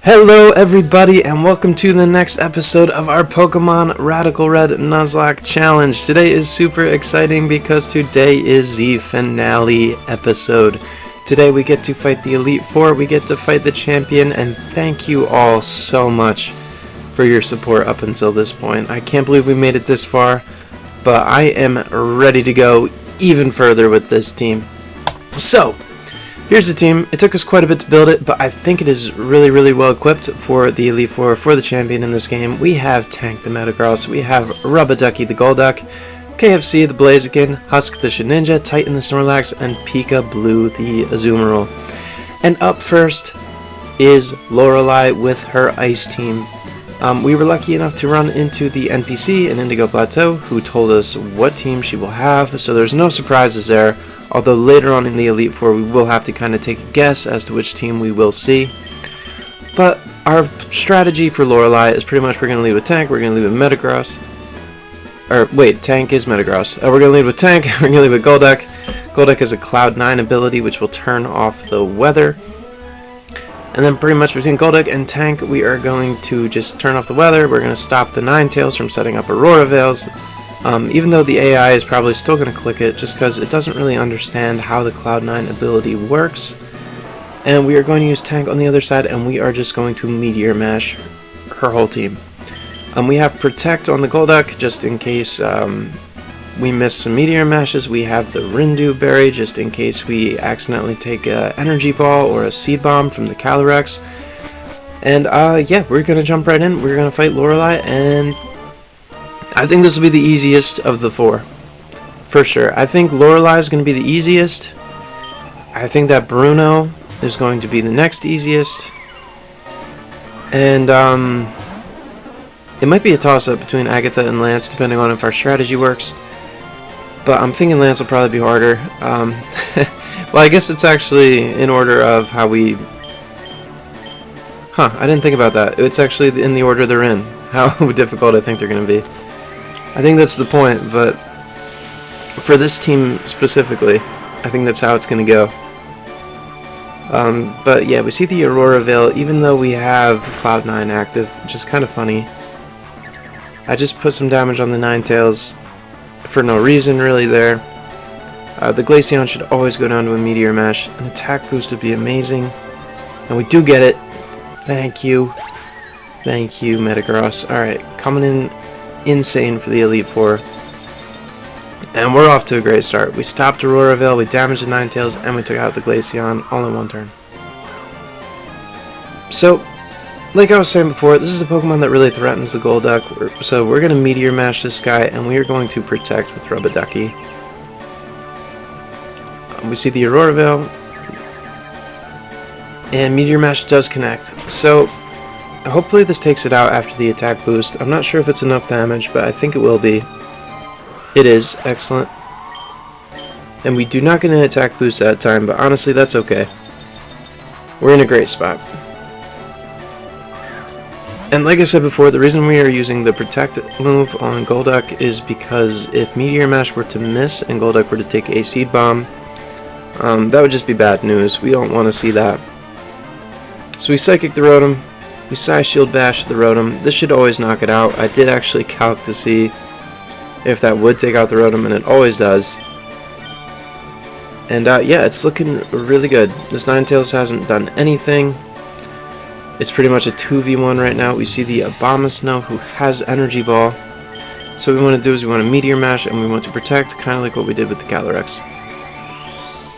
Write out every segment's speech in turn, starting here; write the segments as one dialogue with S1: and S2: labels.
S1: Hello everybody and welcome to the next episode of our Pokemon Radical Red Nuzlocke Challenge. Today is super exciting because today is the finale episode. Today we get to fight the Elite Four, we get to fight the champion, and thank you all so much for your support up until this point. I can't believe we made it this far, but I am ready to go even further with this team. So, here's the team. It took us quite a bit to build it, but I think it is really well equipped for the Elite Four, for the champion in this game. We have Tank the Metagross, we have Rubberducky the Golduck, KFC the Blaziken, Husk the Shedinja, Titan the Snorlax, and Pika Blue the Azumarill. And up first is Lorelei with her Ice Team. We were lucky enough to run into the NPC in Indigo Plateau, who told us what team she will have, so there's no surprises there. Although later on in the Elite Four we will have to kind of take a guess as to which team we will see. But our strategy for Lorelei is pretty much we're going to lead with Tank, we're going to lead with Metagross. Or wait, Tank is Metagross. We're going to lead with Tank, we're going to lead with Golduck. Golduck has a Cloud 9 ability which will turn off the weather. And then pretty much between Golduck and Tank we are going to just turn off the weather, we're going to stop the Ninetales from setting up Aurora Veils. Even though the AI is probably still going to click it just because it doesn't really understand how the Cloud 9 ability works. And we are going to use Tank on the other side, and we are just going to Meteor Mash her whole team. We have Protect on the Golduck just in case we miss some Meteor Mashes. We have the Rindu Berry just in case we accidentally take an Energy Ball or a Seed Bomb from the Calyrex. And yeah, we're going to jump right in. We're going to fight Lorelei, and I think this will be the easiest of the four, for sure. I think Lorelei is going to be the easiest. I think that Bruno is going to be the next easiest. And it might be a toss-up between Agatha and Lance, depending on if our strategy works. But I'm thinking Lance will probably be harder. Well, I guess it's actually in order of how we... Huh, I didn't think about that. It's actually in the order they're in, how difficult I think they're going to be. I think that's the point, but for this team specifically, I think that's how it's going to go. But yeah, we see the Aurora Veil, even though we have Cloud 9 active, which is kind of funny. I just put some damage on the Ninetales for no reason really there. The Glaceon should always go down to a Meteor Mash. An attack boost would be amazing. And we do get it. Thank you. Thank you, Metagross. Alright, coming in insane for the Elite Four. And we're off to a great start. We stopped Aurora Veil, we damaged the Ninetales, and we took out the Glaceon all in one turn. So, like I was saying before, this is a Pokemon that really threatens the Golduck, so we're going to Meteor Mash this guy, and we are going to Protect with Rubberducky. We see the Aurora Veil, and Meteor Mash does connect. So, hopefully this takes it out after the attack boost. I'm not sure if it's enough damage, but I think it will be. It is. Excellent. And we do not get an attack boost that time, but honestly that's okay. We're in a great spot. And like I said before, the reason we are using the Protect move on Golduck is because if Meteor Mash were to miss and Golduck were to take a Seed Bomb, that would just be bad news. We don't want to see that. So we Psychic the Rotom. We Psy Shield Bash the Rotom. This should always knock it out. I did actually calc to see if that would take out the Rotom, and it always does. And yeah, it's looking really good. This Ninetales hasn't done anything. It's pretty much a 2v1 right now. We see the Abomasnow, who has Energy Ball. So what we want to do is we want to Meteor Mash, and we want to Protect, kind of like what we did with the Calyrex.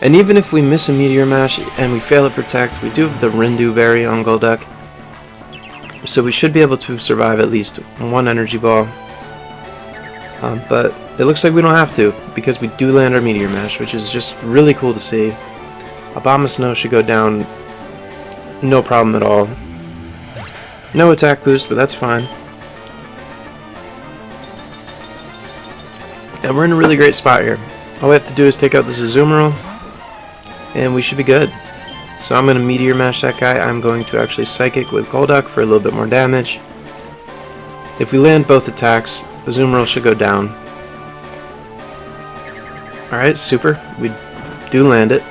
S1: And even if we miss a Meteor Mash and we fail at Protect, we do have the Rindu Berry on Golduck. So we should be able to survive at least one Energy Ball. But it looks like we don't have to, because we do land our Meteor Mash, which is just really cool to see. Abomasnow should go down no problem at all. No attack boost, but that's fine. And we're in a really great spot here. All we have to do is take out this Azumarill, and we should be good. So I'm going to Meteor Mash that guy. I'm going to actually Psychic with Golduck for a little bit more damage. If we land both attacks, Azumarill should go down. Alright, super. We do land it.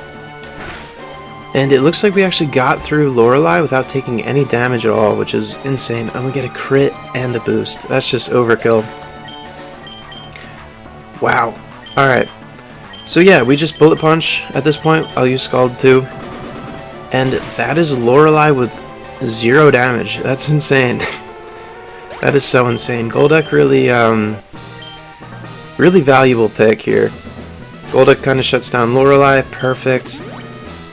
S1: And it looks like we actually got through Lorelei without taking any damage at all, which is insane. And we get a crit and a boost. That's just overkill. Wow. Alright. So yeah, we just bullet punch at this point. I'll use Scald too. And that is Lorelei with 0 damage. That's insane. That is so insane. Golduck really, really valuable pick here. Golduck kind of shuts down Lorelei. Perfect.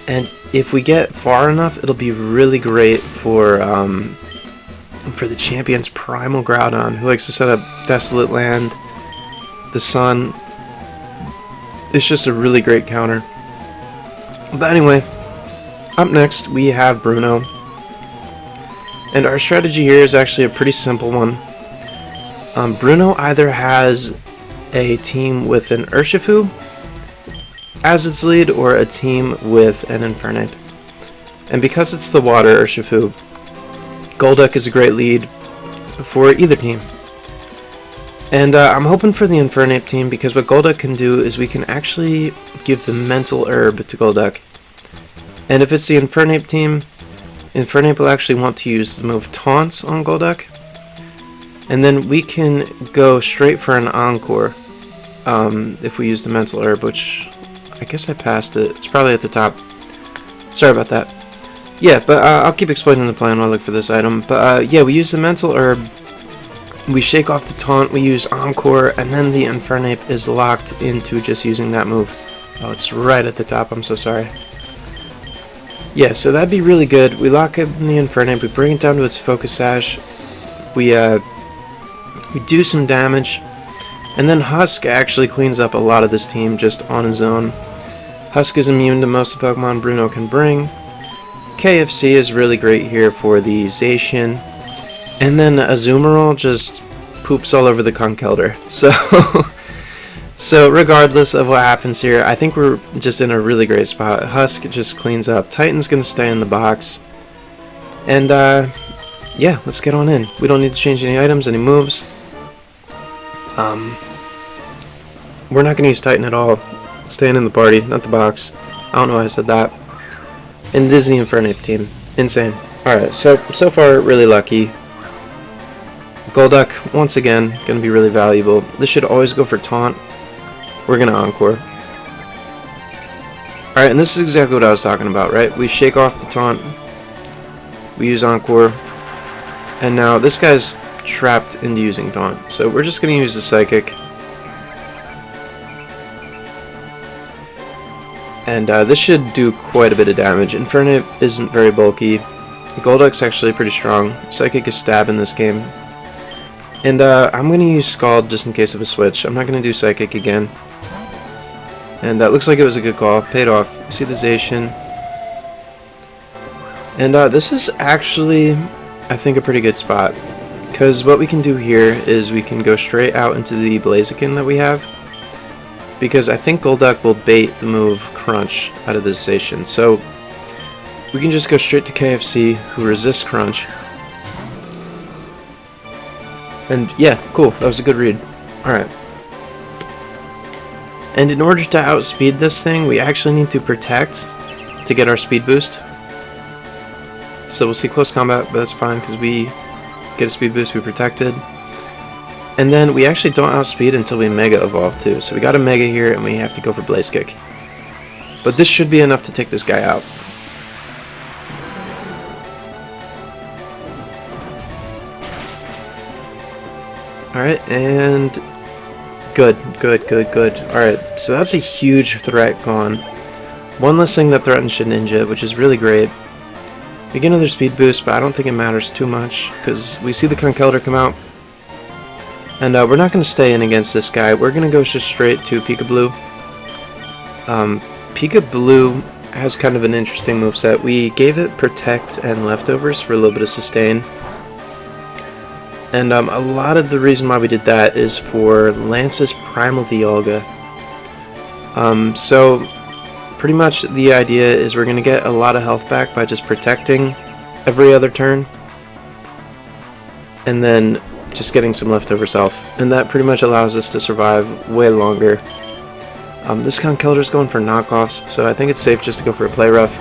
S1: And if we get far enough, it'll be really great for the champion's Primal Groudon, who likes to set up Desolate Land, the Sun. It's just a really great counter. But anyway, up next we have Bruno. And our strategy here is actually a pretty simple one. Bruno either has a team with an Urshifu as its lead, or a team with an Infernape. And because it's the water Urshifu, Golduck is a great lead for either team. And I'm hoping for the Infernape team, because what Golduck can do is we can actually give the Mental Herb to Golduck. And if it's the Infernape team, Infernape will actually want to use the move Taunts on Golduck. And then we can go straight for an Encore if we use the Mental Herb, which I guess I passed it. It's probably at the top. Sorry about that. Yeah, but I'll keep explaining the plan while I look for this item. But yeah, we use the Mental Herb. We shake off the Taunt. We use Encore. And then the Infernape is locked into just using that move. Oh, it's right at the top. I'm so sorry. Yeah, so that'd be really good. We lock in the Infernape. We bring it down to its Focus Sash. We do some damage. And then Husk actually cleans up a lot of this team just on his own. Husk is immune to most of the Pokemon Bruno can bring. KFC is really great here for the Zacian. And then Azumarill just poops all over the Conkeldurr. So regardless of what happens here, I think we're just in a really great spot. Husk just cleans up. Titan's going to stay in the box. And yeah, let's get on in. We don't need to change any items, any moves. We're not going to use Titan at all. Staying in the party, not the box. I don't know why I said that. And it is the Infernape team. Insane. Alright, so far, really lucky. Golduck, once again, going to be really valuable. This should always go for Taunt. We're going to Encore. Alright, and this is exactly what I was talking about, right? We shake off the Taunt. We use Encore. And now this guy's trapped into using Taunt. So we're just going to use the Psychic. And this should do quite a bit of damage. Infernape isn't very bulky. Golduck's actually pretty strong. Psychic is stab in this game. And I'm going to use Scald just in case of a switch. I'm not going to do Psychic again. And that looks like it was a good call. Paid off. You see the Zacian. And this is actually, I think, a pretty good spot. Because what we can do here is we can go straight out into the Blaziken that we have. Because I think Golduck will bait the move Crunch out of this Zacian. So we can just go straight to KFC, who resists Crunch. And yeah, cool. That was a good read. Alright. And in order to outspeed this thing, we actually need to Protect to get our speed boost. So we'll see close combat, but that's fine because we get a speed boost, we protected. And then we actually don't outspeed until we Mega Evolve too. So we got a Mega here and we have to go for Blaze Kick. But this should be enough to take this guy out. Alright, and good. Alright, so that's a huge threat gone. One less thing that threatens Shedinja, which is really great. We get another speed boost, but I don't think it matters too much, because we see the Conkeldurr come out. And we're not going to stay in against this guy. We're going to go just straight to Pika-Blue. Pika-Blue has kind of an interesting moveset. We gave it Protect and Leftovers for a little bit of sustain. And a lot of the reason why we did that is for Lance's Primal Dialga. So pretty much the idea is we're going to get a lot of health back by just protecting every other turn. And then just getting some leftovers health. And that pretty much allows us to survive way longer. This Conkeldurr is going for knockoffs, so I think it's safe just to go for a Play Rough.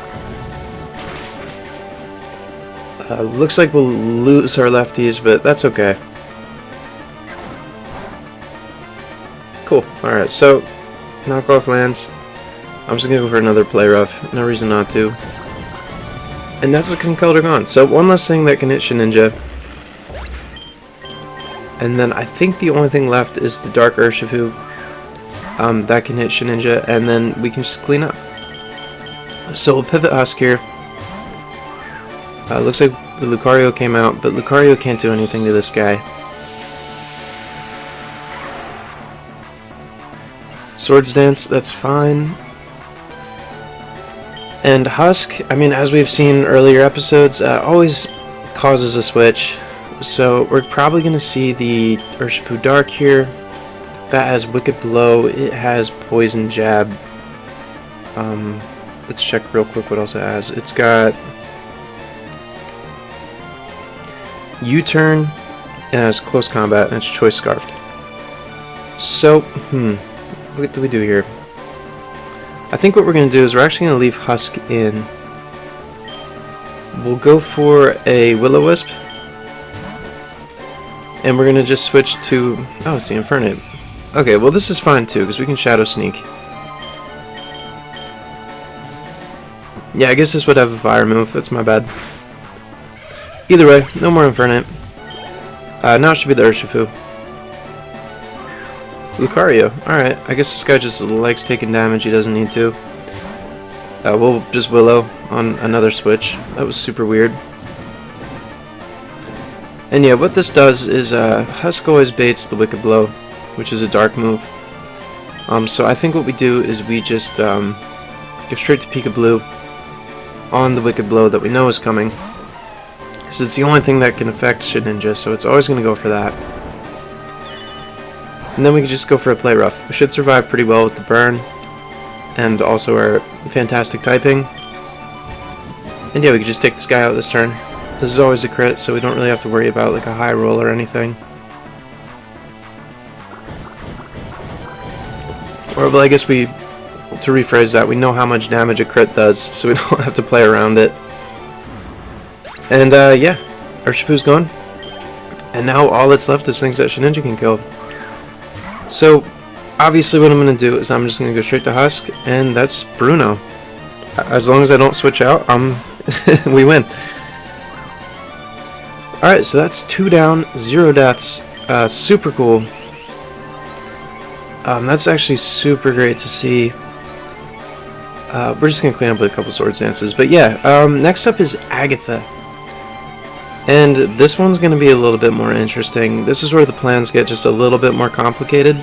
S1: Looks like we'll lose our lefties, but that's okay. Cool. Alright, so knockoff lands. I'm just gonna go for another play rough. No reason not to. And that's a Conkeldurr gone. So one less thing that can hit Shedinja. And then I think the only thing left is the Dark Urshifu. That can hit Shedinja, and then we can just clean up. So we'll pivot Husk here. Looks like the Lucario came out, but Lucario can't do anything to this guy. Swords Dance, that's fine. And Husk, I mean, as we've seen in earlier episodes, always causes a switch. So we're probably going to see the Urshifu Dark here. That has Wicked Blow, it has Poison Jab. Let's check real quick what else it has. It's got U-Turn, and it has Close Combat, and it's Choice Scarfed. So, what do we do here? I think what we're going to do is we're actually going to leave Husk in. We'll go for a Will-O-Wisp. And we're going to just switch to... oh, it's the Infernape. Okay, well this is fine too, because we can Shadow Sneak. Yeah, I guess this would have a fire move. That's my bad. Either way, no more Infernape. Now it should be the Urshifu. Lucario. Alright, I guess this guy just likes taking damage he doesn't need to. We'll just Willow on another switch. That was super weird. And yeah, what this does is Husk always baits the Wicked Blow, which is a dark move. So I think what we do is we just go straight to Peekaboo on the Wicked Blow that we know is coming. So it's the only thing that can affect Shedinja, so it's always going to go for that. And then we can just go for a play rough. We should survive pretty well with the burn, and also our fantastic typing. And yeah, we can just take this guy out this turn. This is always a crit, so we don't really have to worry about like a high roll or anything. Or, well, I guess to rephrase that, we know how much damage a crit does, so we don't have to play around it. And yeah, Urshifu's gone. And now all that's left is things that Shedinja can kill. So, obviously what I'm going to do is I'm just going to go straight to Husk, and that's Bruno. As long as I don't switch out, we win. Alright, so that's 2 down, 0 deaths. Super cool. That's actually super great to see. We're just going to clean up with a couple Swords Dances. But yeah, next up is Agatha. And this one's going to be a little bit more interesting. This is where the plans get just a little bit more complicated.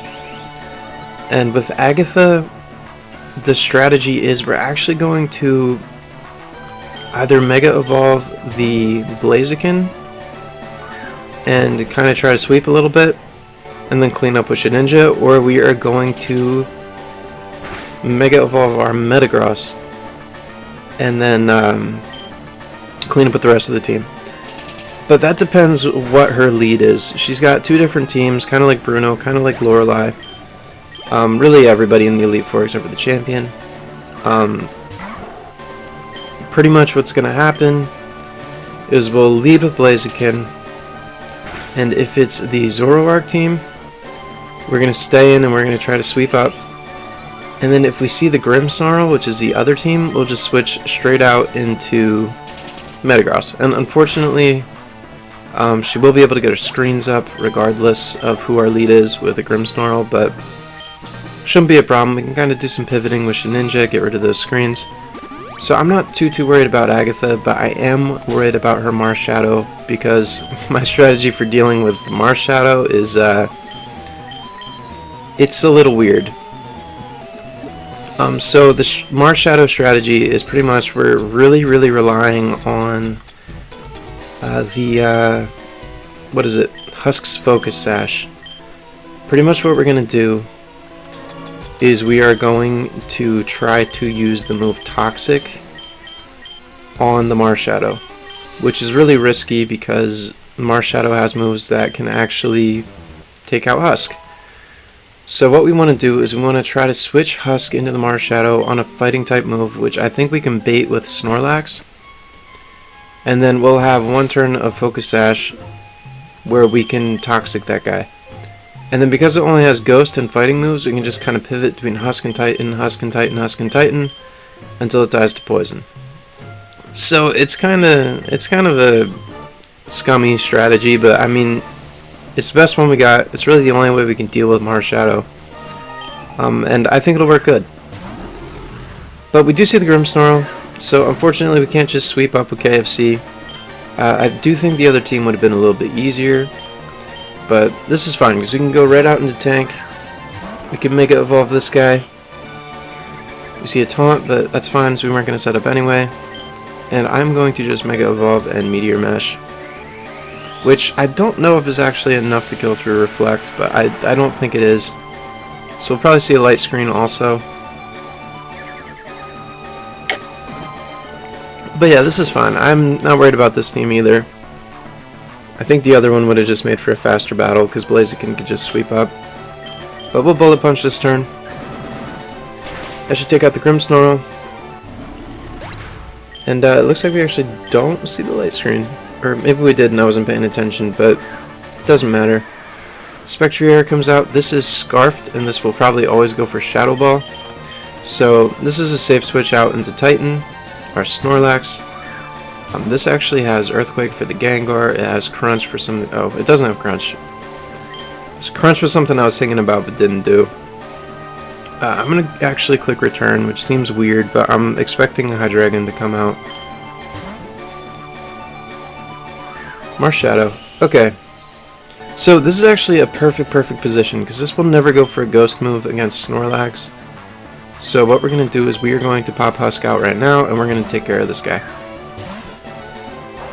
S1: And with Agatha, the strategy is we're actually going to either Mega Evolve the Blaziken and kind of try to sweep a little bit and then clean up with Shedinja, or we are going to Mega Evolve our Metagross and then clean up with the rest of the team. But that depends what her lead is. She's got 2 different teams, kind of like Bruno, kind of like Lorelei. Really everybody in the Elite Four except for the champion. Pretty much what's going to happen is we'll lead with Blaziken, and if it's the Zoroark team, we're going to stay in and we're going to try to sweep up. And then if we see the Grimmsnarl, which is the other team, we'll just switch straight out into Metagross. And unfortunately, she will be able to get her screens up regardless of who our lead is with a Grimmsnarl, but shouldn't be a problem. We can kind of do some pivoting with Shedinja, get rid of those screens. So I'm not too worried about Agatha, but I am worried about her Marshadow, because my strategy for dealing with Marshadow is it's a little weird. So the Marshadow strategy is pretty much we're really relying on what is it? Husk's Focus Sash. Pretty much what we're going to do is we are going to try to use the move Toxic on the Marshadow, which is really risky because Marshadow has moves that can actually take out Husk. So what we want to do is we want to try to switch Husk into the Marshadow on a fighting type move, which I think we can bait with Snorlax. And then we'll have one turn of Focus Sash where we can Toxic that guy. And then because it only has Ghost and Fighting moves, we can just kind of pivot between Husk and Titan, Husk and Titan, Husk and Titan, until it dies to Poison. So it's kind of a scummy strategy, but I mean, it's the best one we got. It's really the only way we can deal with Marshadow. And I think it'll work good. But we do see the Grimmsnarl, so unfortunately we can't just sweep up with KFC. I do think the other team would have been a little bit easier, but this is fine because we can go right out into tank. We can Mega Evolve this guy. We see a taunt, but that's fine, so we weren't going to set up anyway. And I'm going to just Mega Evolve and Meteor Mesh, which I don't know if is actually enough to kill through Reflect, but I don't think it is. So we'll probably see a Light Screen also. But yeah, this is fine. I'm not worried about this team either. I think the other one would have just made for a faster battle because Blaziken could just sweep up. But we'll Bullet Punch this turn. I should take out the Grimmsnarl. And it looks like we actually don't see the Light Screen. Or maybe we did and I wasn't paying attention, but it doesn't matter. Spectrier comes out. This is Scarfed, and this will probably always go for Shadow Ball. So this is a safe switch out into Titan, our Snorlax. This actually has Earthquake for the Gengar. It has Crunch for some... Oh, it doesn't have Crunch. So Crunch was something I was thinking about but didn't do. I'm going to actually click Return, which seems weird, but I'm expecting a Hydreigon to come out. Marshadow. Okay. So this is actually a perfect position, because this will never go for a Ghost move against Snorlax. So what we're going to do is we are going to pop Husk out right now, and we're going to take care of this guy.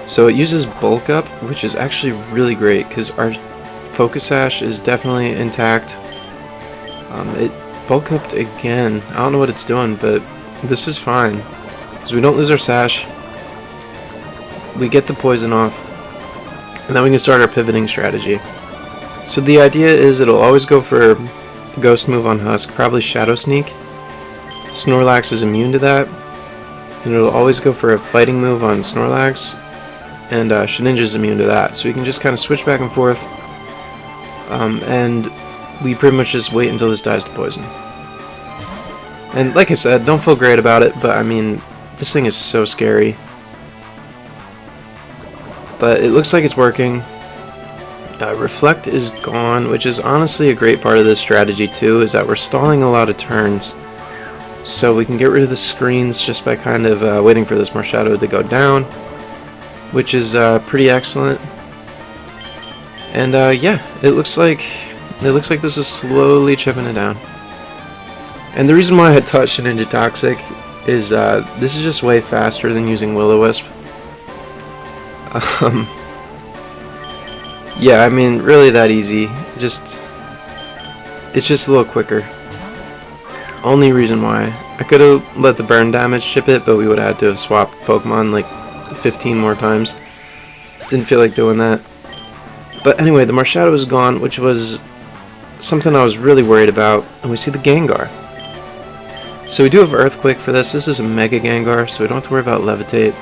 S1: So it uses Bulk Up, which is actually really great, because our Focus Sash is definitely intact. It Bulk Upped again. I don't know what it's doing, but this is fine, because we don't lose our Sash. We get the poison off, and then we can start our pivoting strategy. So the idea is it'll always go for a Ghost move on Husk, probably Shadow Sneak. Snorlax is immune to that, and it'll always go for a Fighting move on Snorlax, and Shedinja's immune to that. So we can just kind of switch back and forth, and we pretty much just wait until this dies to poison. And like I said, don't feel great about it, but I mean, this thing is so scary. But it looks like it's working. Reflect is gone, which is honestly a great part of this strategy too, is that we're stalling a lot of turns. So we can get rid of the screens just by kind of waiting for this Marshadow to go down, which is pretty excellent. And yeah, it looks like this is slowly chipping it down. And the reason why I touched Shedinja Toxic is this is just way faster than using Will-O-Wisp. Yeah, I mean, really that easy. It's just a little quicker. Only reason why. I could have let the burn damage chip it, but we would have had to have swapped Pokemon like 15 more times. Didn't feel like doing that. But anyway, the Marshadow is gone, which was something I was really worried about. And we see the Gengar. So we do have Earthquake for this. This is a Mega Gengar, so we don't have to worry about Levitate.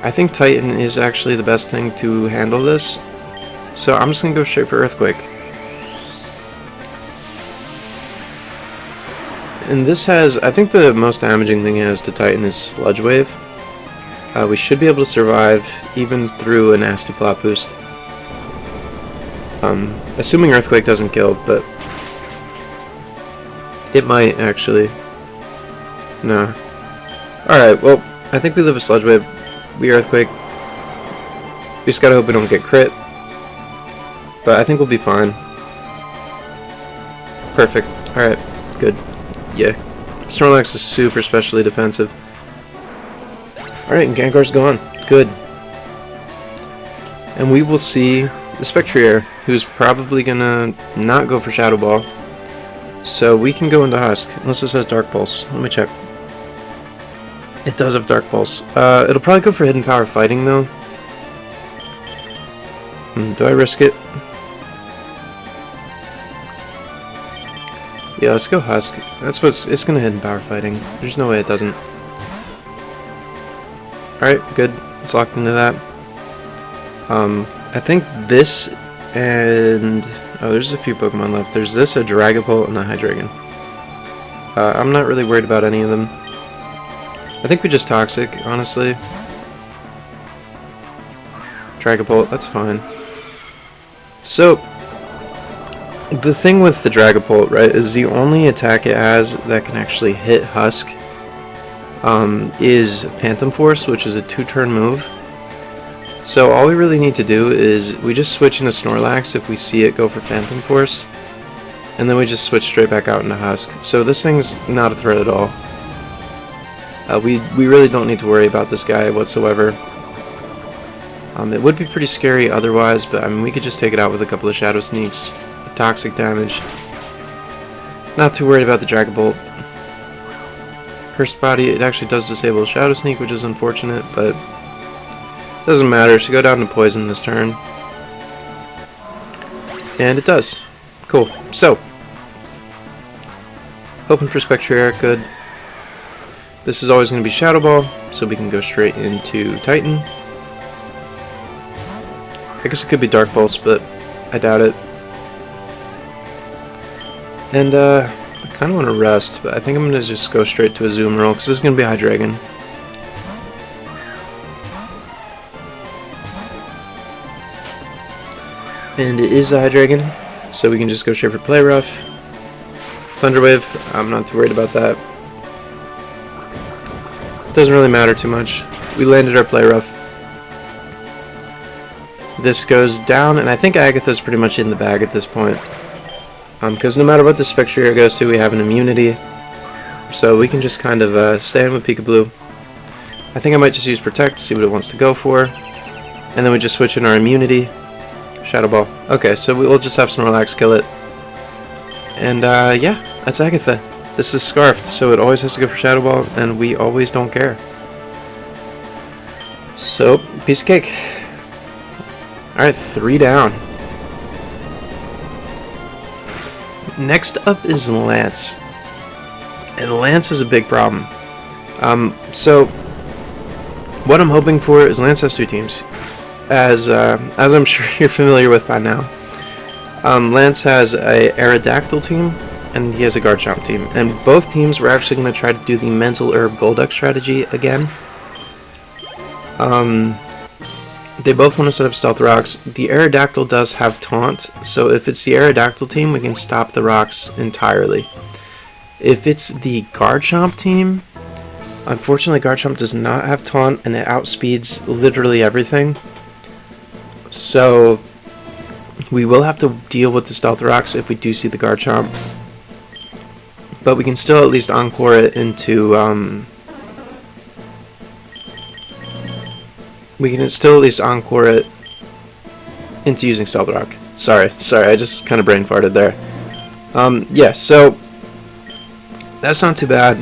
S1: I think Titan is actually the best thing to handle this. So I'm just going to go straight for Earthquake. And this has, I think the most damaging thing it has to Titan is Sludge Wave. We should be able to survive even through a nasty plot boost. Assuming Earthquake doesn't kill, but it might actually. No. Alright, well, I think we live a Sludge Wave. We Earthquake. We just gotta hope we don't get crit. But I think we'll be fine. Perfect. Alright, good. Yeah. Snorlax is super specially defensive. Alright, and Gengar's gone. Good. And we will see the Spectrier, who's probably gonna not go for Shadow Ball. So we can go into Husk, unless it says Dark Pulse. Let me check. It does have Dark Pulse. It'll probably go for Hidden Power Fighting, though. Do I risk it? Yeah, let's go Husk. That's what's... It's gonna Hidden Power Fighting. There's no way it doesn't. Alright, good. It's locked into that. I think this and... oh, there's a few Pokemon left. There's this, a Dragapult, and a Hydreigon. I'm not really worried about any of them. I think we just Toxic, honestly. Dragapult, that's fine. So, the thing with the Dragapult, right, is the only attack it has that can actually hit Husk is Phantom Force, which is a 2-turn move. So all we really need to do is we just switch into Snorlax if we see it go for Phantom Force, and then we just switch straight back out into Husk. So this thing's not a threat at all. We really don't need to worry about this guy whatsoever. It would be pretty scary otherwise, but I mean, we could just take it out with a couple of Shadow Sneaks, the toxic damage. Not too worried about the Dragapult. Cursed Body, it actually does disable Shadow Sneak, which is unfortunate, but doesn't matter. Should go down to Poison this turn. And it does. Cool. So, hoping for Spectrier, good. This is always going to be Shadow Ball, so we can go straight into Titan. I guess it could be Dark Pulse, but I doubt it. And I kind of want to rest, but I think I'm going to just go straight to a Zoom roll, because this is going to be Hydreigon. And it is a Hydreigon, so we can just go straight for Play Rough. Thunder Wave, I'm not too worried about that. Doesn't really matter too much. We landed our Play Rough. This goes down, and I think Agatha's pretty much in the bag at this point. Because no matter what the Spectrier goes to, we have an immunity. So we can just kind of stay in with Peekaboo. I think I might just use Protect, see what it wants to go for. And then we just switch in our immunity. Shadow Ball. Okay, so we'll just have Snorlax kill it. And yeah, that's Agatha. This is Scarfed, so it always has to go for Shadow Ball, and we always don't care. So, piece of cake. Alright, 3 down. Next up is Lance. And Lance is a big problem. So, what I'm hoping for is Lance has 2 teams. As I'm sure you're familiar with by now. Lance has a Aerodactyl team, and he has a Garchomp team. And both teams were actually going to try to do the Mental Herb Golduck strategy again. They both want to set up Stealth Rocks. The Aerodactyl does have Taunt, so if it's the Aerodactyl team, we can stop the rocks entirely. If it's the Garchomp team, unfortunately Garchomp does not have Taunt, and it outspeeds literally everything. So we will have to deal with the Stealth Rocks if we do see the Garchomp. But we can still at least Encore it into using Stealth Rock. Sorry, I just kind of brain farted there. Yeah, so that's not too bad.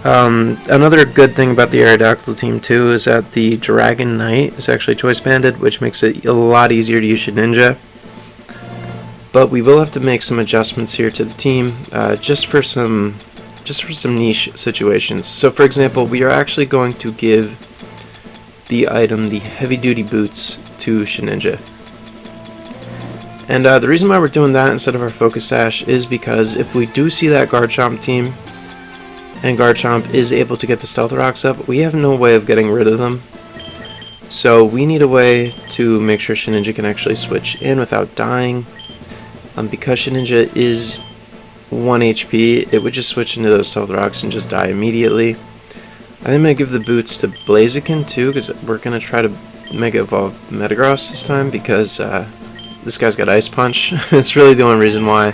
S1: Another good thing about the Aerodactyl team too is that the Dragon Knight is actually choice banded, which makes it a lot easier to use Shedinja. But we will have to make some adjustments here to the team, just for some niche situations. So, for example, we are actually going to give the item the Heavy Duty Boots to Shedinja. And the reason why we're doing that instead of our Focus Sash is because if we do see that Garchomp team, and Garchomp is able to get the Stealth Rocks up, we have no way of getting rid of them. So we need a way to make sure Shedinja can actually switch in without dying. Because Shedinja is 1 HP, it would just switch into those Stealth Rocks and just die immediately. I think I'm going to give the boots to Blaziken too, because we're going to try to Mega Evolve Metagross this time, because this guy's got Ice Punch. It's really the only reason why.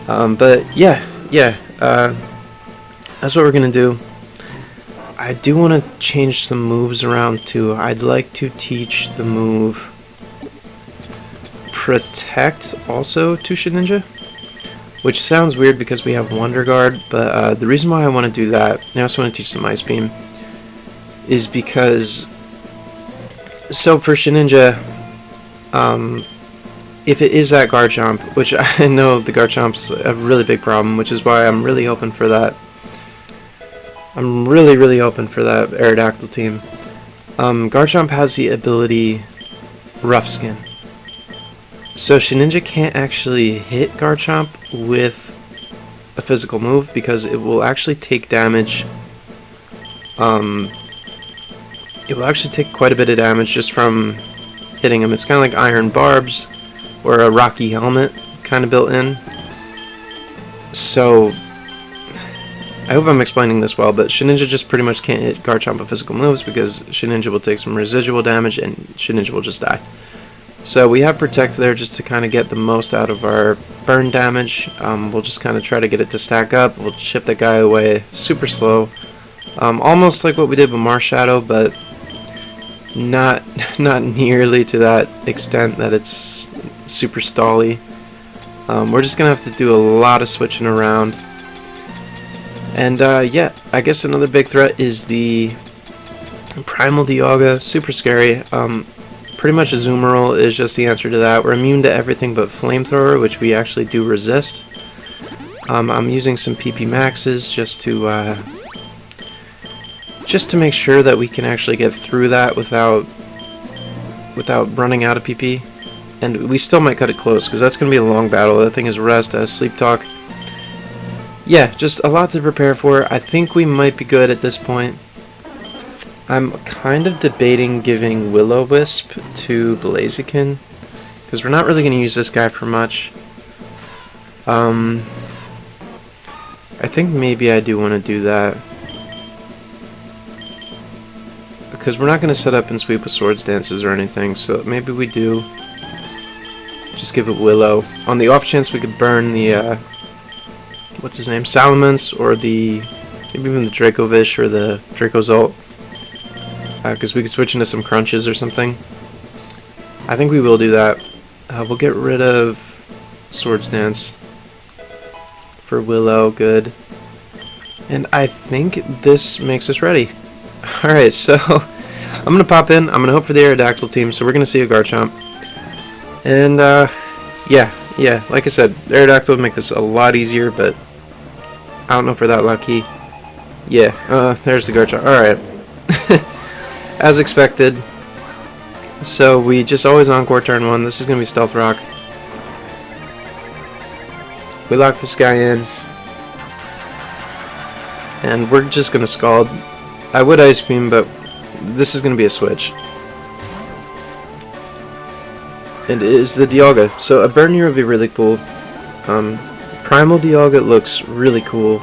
S1: But yeah, that's what we're going to do. I do want to change some moves around too. I'd like to teach the move Protect also to Shedinja, which sounds weird because we have Wonder Guard, but the reason why I want to do that, I also want to teach some Ice Beam, is because, so for Shedinja, if it is that Garchomp, which I know the Garchomp's a really big problem, which is why I'm really hoping for that. I'm really hoping for that Aerodactyl team. Garchomp has the ability Rough Skin. So Shedinja can't actually hit Garchomp with a physical move because it will actually take damage. It will actually take quite a bit of damage just from hitting him. It's kind of like Iron Barbs or a Rocky Helmet kind of built in. So I hope I'm explaining this well, but Shedinja just pretty much can't hit Garchomp with physical moves because Shedinja will take some residual damage and Shedinja will just die. So we have Protect there just to kind of get the most out of our burn damage. We'll just kind of try to get it to stack up. We'll chip that guy away super slow. Almost like what we did with Marshadow, but not nearly to that extent that it's super stally. We're just going to have to do a lot of switching around. And yeah, I guess another big threat is the Primal Dialga. Super scary. Pretty much Azumarill is just the answer to that. We're immune to everything but Flamethrower, which we actually do resist. I'm using some PP Maxes just to make sure that we can actually get through that without running out of PP. And we still might cut it close, because that's going to be a long battle. That thing is Rest, has Sleep Talk. Yeah, just a lot to prepare for. I think we might be good at this point. I'm kind of debating giving Will-O-Wisp to Blaziken, because we're not really going to use this guy for much. I think maybe I do want to do that, because we're not going to set up and sweep with Swords Dances or anything, so maybe we do just give it Willow. On the off chance we could burn the, what's his name, Salamence, or maybe even the Dracovish or the Dracozolt, because we could switch into some Crunches or something. I think we will do that. We'll get rid of Swords Dance for Willow, good. And I think this makes us ready. Alright, so I'm going to pop in. I'm going to hope for the Aerodactyl team, so we're going to see a Garchomp. And, yeah, like I said, Aerodactyl would make this a lot easier, but I don't know if we're that lucky. Yeah, there's the Garchomp. Alright. As expected. So we just always Encore turn 1. This is going to be Stealth Rock. We lock this guy in. And we're just going to Scald. I would Ice Beam, but this is going to be a switch. And it is the Dialga. So a burn here would be really cool. Primal Dialga looks really cool.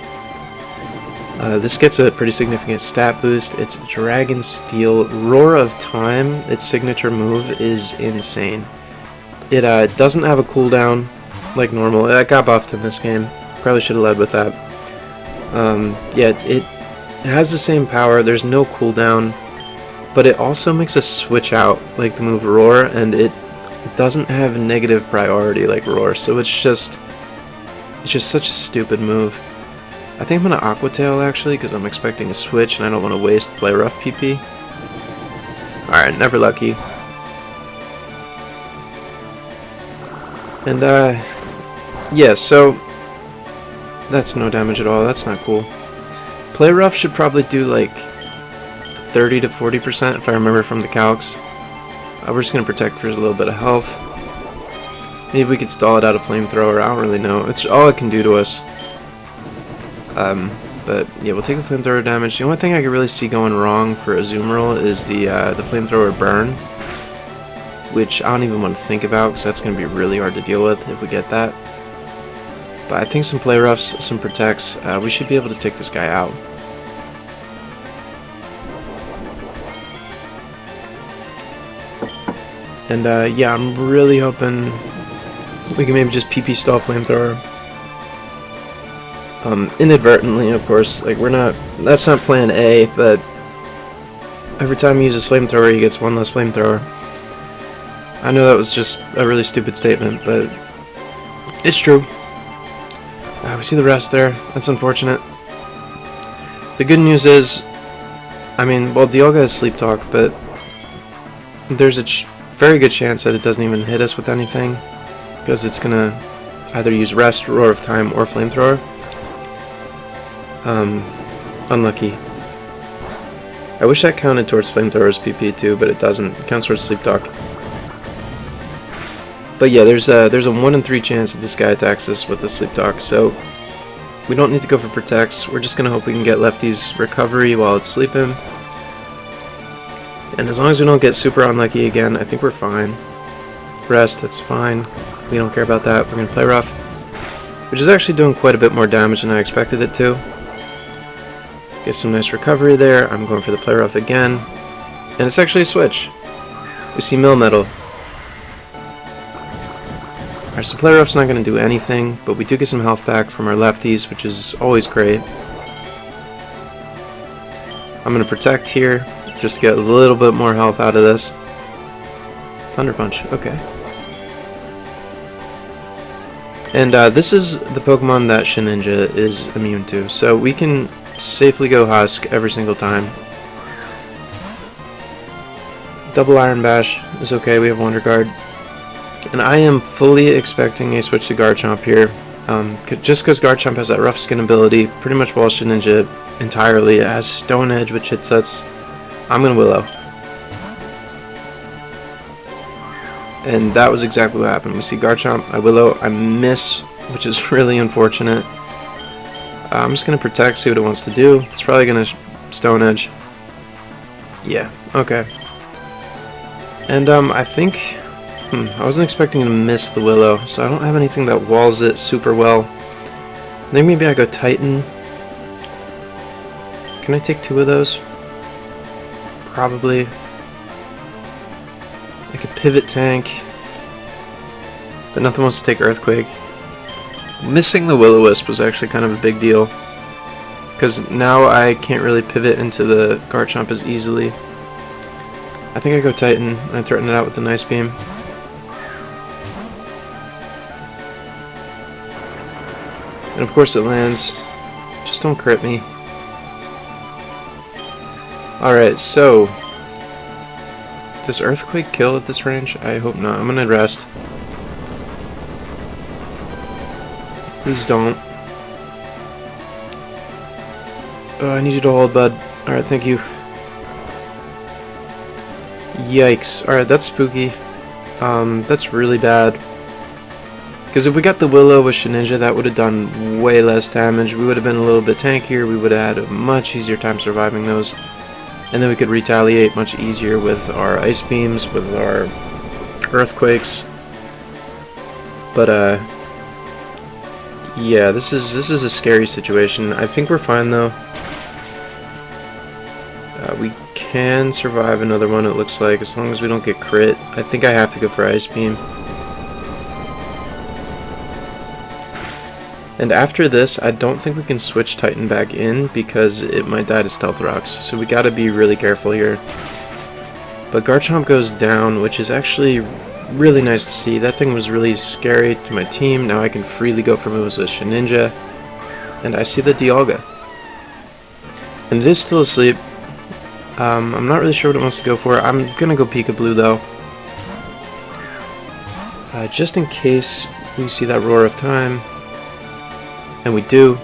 S1: This gets a pretty significant stat boost. It's Dragon Steel. Roar of Time, its signature move, is insane. It doesn't have a cooldown like normal. It got buffed in this game. Probably should have led with that. Yeah, it has the same power. There's no cooldown, but it also makes us switch out like the move Roar, and it doesn't have negative priority like Roar. So it's just such a stupid move. I think I'm going to Aqua Tail actually, because I'm expecting a switch and I don't want to waste Play Rough PP. Alright, never lucky. And yeah, so that's no damage at all. That's not cool. Play Rough should probably do like 30 to 40% if I remember from the calcs. We're just going to Protect for a little bit of health. Maybe we could stall it out of Flamethrower. I don't really know. It's all it can do to us. But yeah, we'll take the Flamethrower damage. The only thing I could really see going wrong for Azumarill is the Flamethrower burn, which I don't even want to think about because that's going to be really hard to deal with if we get that. But I think some Play Roughs, some Protects, we should be able to take this guy out. And yeah, I'm really hoping we can maybe just PP stall Flamethrower. Inadvertently, of course. Like, that's not plan A, but every time he uses Flamethrower, he gets one less Flamethrower. I know that was just a really stupid statement, but it's true. We see the rest there. That's unfortunate. The good news is, I mean, well, Dialga has Sleep Talk, but there's a very good chance that it doesn't even hit us with anything, because it's gonna either use Rest, Roar of Time, or Flamethrower. Unlucky. I wish that counted towards Flamethrower's PP too, but it doesn't. It counts towards Sleep Talk. But yeah, there's a 1 in 3 chance that this guy attacks us with the Sleep Talk, so we don't need to go for Protects. We're just going to hope we can get Lefty's Recovery while it's sleeping. And as long as we don't get super unlucky again, I think we're fine. Rest, that's fine. We don't care about that. We're going to play rough, which is actually doing quite a bit more damage than I expected it to. Get some nice recovery there. I'm going for the play rough again. And it's actually a switch. We see Mill Metal. Our supply rough's not going to do anything, but we do get some health back from our lefties, which is always great. I'm going to protect here, just to get a little bit more health out of this. Thunder Punch, okay. And this is the Pokemon that Shedinja is immune to, so we can safely go Husk every single time. Double Iron Bash is okay, we have Wonder Guard. And I am fully expecting a switch to Garchomp here, just because Garchomp has that rough skin ability, pretty much walls Shedinja entirely. It has Stone Edge, which hit sets. I'm going to Willow. And that was exactly what happened. We see Garchomp, I Willow, I miss, which is really unfortunate. I'm just going to Protect, see what it wants to do. It's probably going to Stone Edge. Yeah, okay. And I think... I wasn't expecting to miss the Willow, so I don't have anything that walls it super well. I think maybe I go Titan. Can I take 2 of those? Probably. I could Pivot Tank, but nothing wants to take Earthquake. Missing the Will-O-Wisp was actually kind of a big deal, because now I can't really pivot into the Garchomp as easily. I think I go Titan, and I threaten it out with the Nice Beam. And of course it lands. Just don't crit me. Alright, so... does Earthquake kill at this range? I hope not. I'm gonna rest. Please don't. Oh, I need you to hold, bud. Alright, thank you. Yikes. Alright, that's spooky. That's really bad. Because if we got the Willow with Shedinja, that would have done way less damage. We would have been a little bit tankier. We would have had a much easier time surviving those. And then we could retaliate much easier with our Ice Beams, with our Earthquakes. But, yeah, this is a scary situation. I think we're fine, though. We can survive another one, it looks like, as long as we don't get crit. I think I have to go for Ice Beam. And after this, I don't think we can switch Titan back in because it might die to Stealth Rocks, so we gotta be really careful here. But Garchomp goes down, which is actually really nice to see. That thing was really scary to my team. Now I can freely go for moves with Shedinja. And I see the Dialga. And it is still asleep. I'm not really sure what it wants to go for. I'm gonna go Pika-Blue though. Just in case we see that Roar of Time. And we do.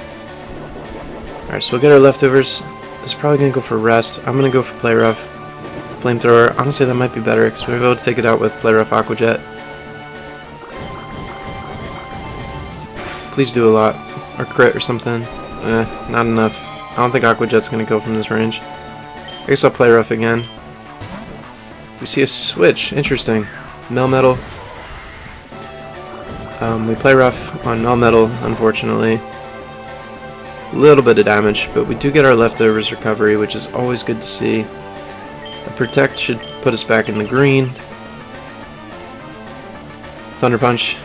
S1: Alright, so we'll get our leftovers. It's probably going to go for Rest. I'm going to go for Play Rough. Flamethrower. Honestly, that might be better because we'll be able to take it out with Play Rough Aqua Jet. Please do a lot. Or crit or something. Not enough. I don't think Aqua Jet's going to go from this range. I guess I'll Play Rough again. We see a switch. Interesting. Melmetal. We Play Rough on Melmetal, unfortunately. A little bit of damage, but we do get our leftovers recovery, which is always good to see. A Protect should put us back in the green. Thunder Punch.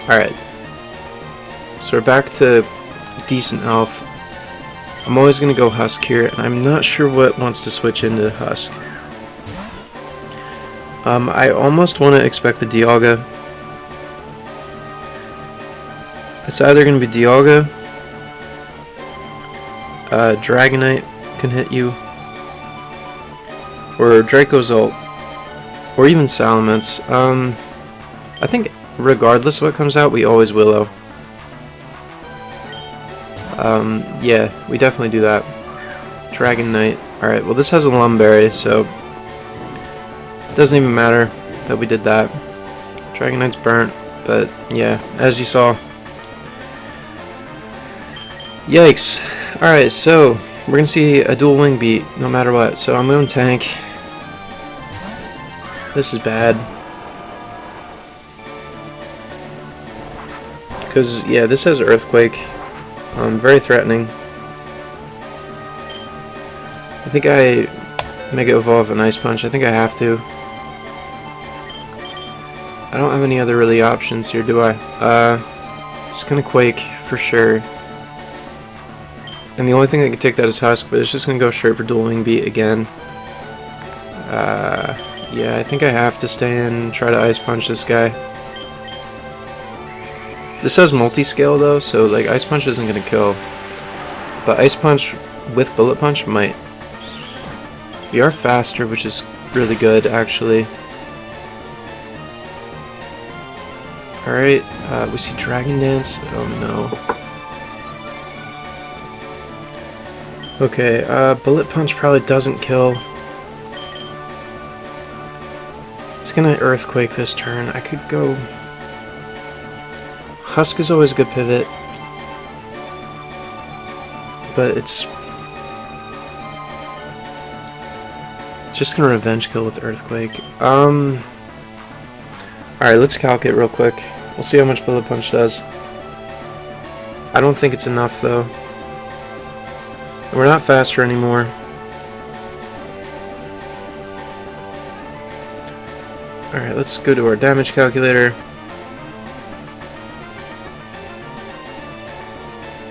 S1: Alright. So we're back to decent health. I'm always going to go Husk here, and I'm not sure what wants to switch into Husk. I almost want to expect the Dialga. It's either going to be Dialga, Dragonite can hit you, or Draco's ult, or even Salamence. I think regardless of what comes out, we always Willow. Yeah, we definitely do that. Dragonite. Alright, well this has a Lumberry, so it doesn't even matter that we did that. Dragonite's burnt, but yeah, as you saw. Yikes. Alright, so we're gonna see a dual wing beat no matter what. So I'm going tank. This is bad. Because, yeah, this has Earthquake. Very threatening. I think I Mega Evolve an Ice Punch. I think I have to. I don't have any other really options here, do I? It's gonna Quake for sure. And the only thing that can take that is Husk, but it's just gonna go straight for Dual Wing Beat again. Yeah, I think I have to stay in and try to Ice Punch this guy. This has multi-scale though, so like Ice Punch isn't gonna kill. But Ice Punch with Bullet Punch might. We are faster, which is really good actually. Alright, we see Dragon Dance. Oh no. Okay, Bullet Punch probably doesn't kill. He's gonna Earthquake this turn. I could go... Husk is always a good pivot. But it's just gonna Revenge Kill with Earthquake. Alright, let's calc it real quick. We'll see how much Bullet Punch does. I don't think it's enough though. We're not faster anymore. Alright, let's go to our damage calculator.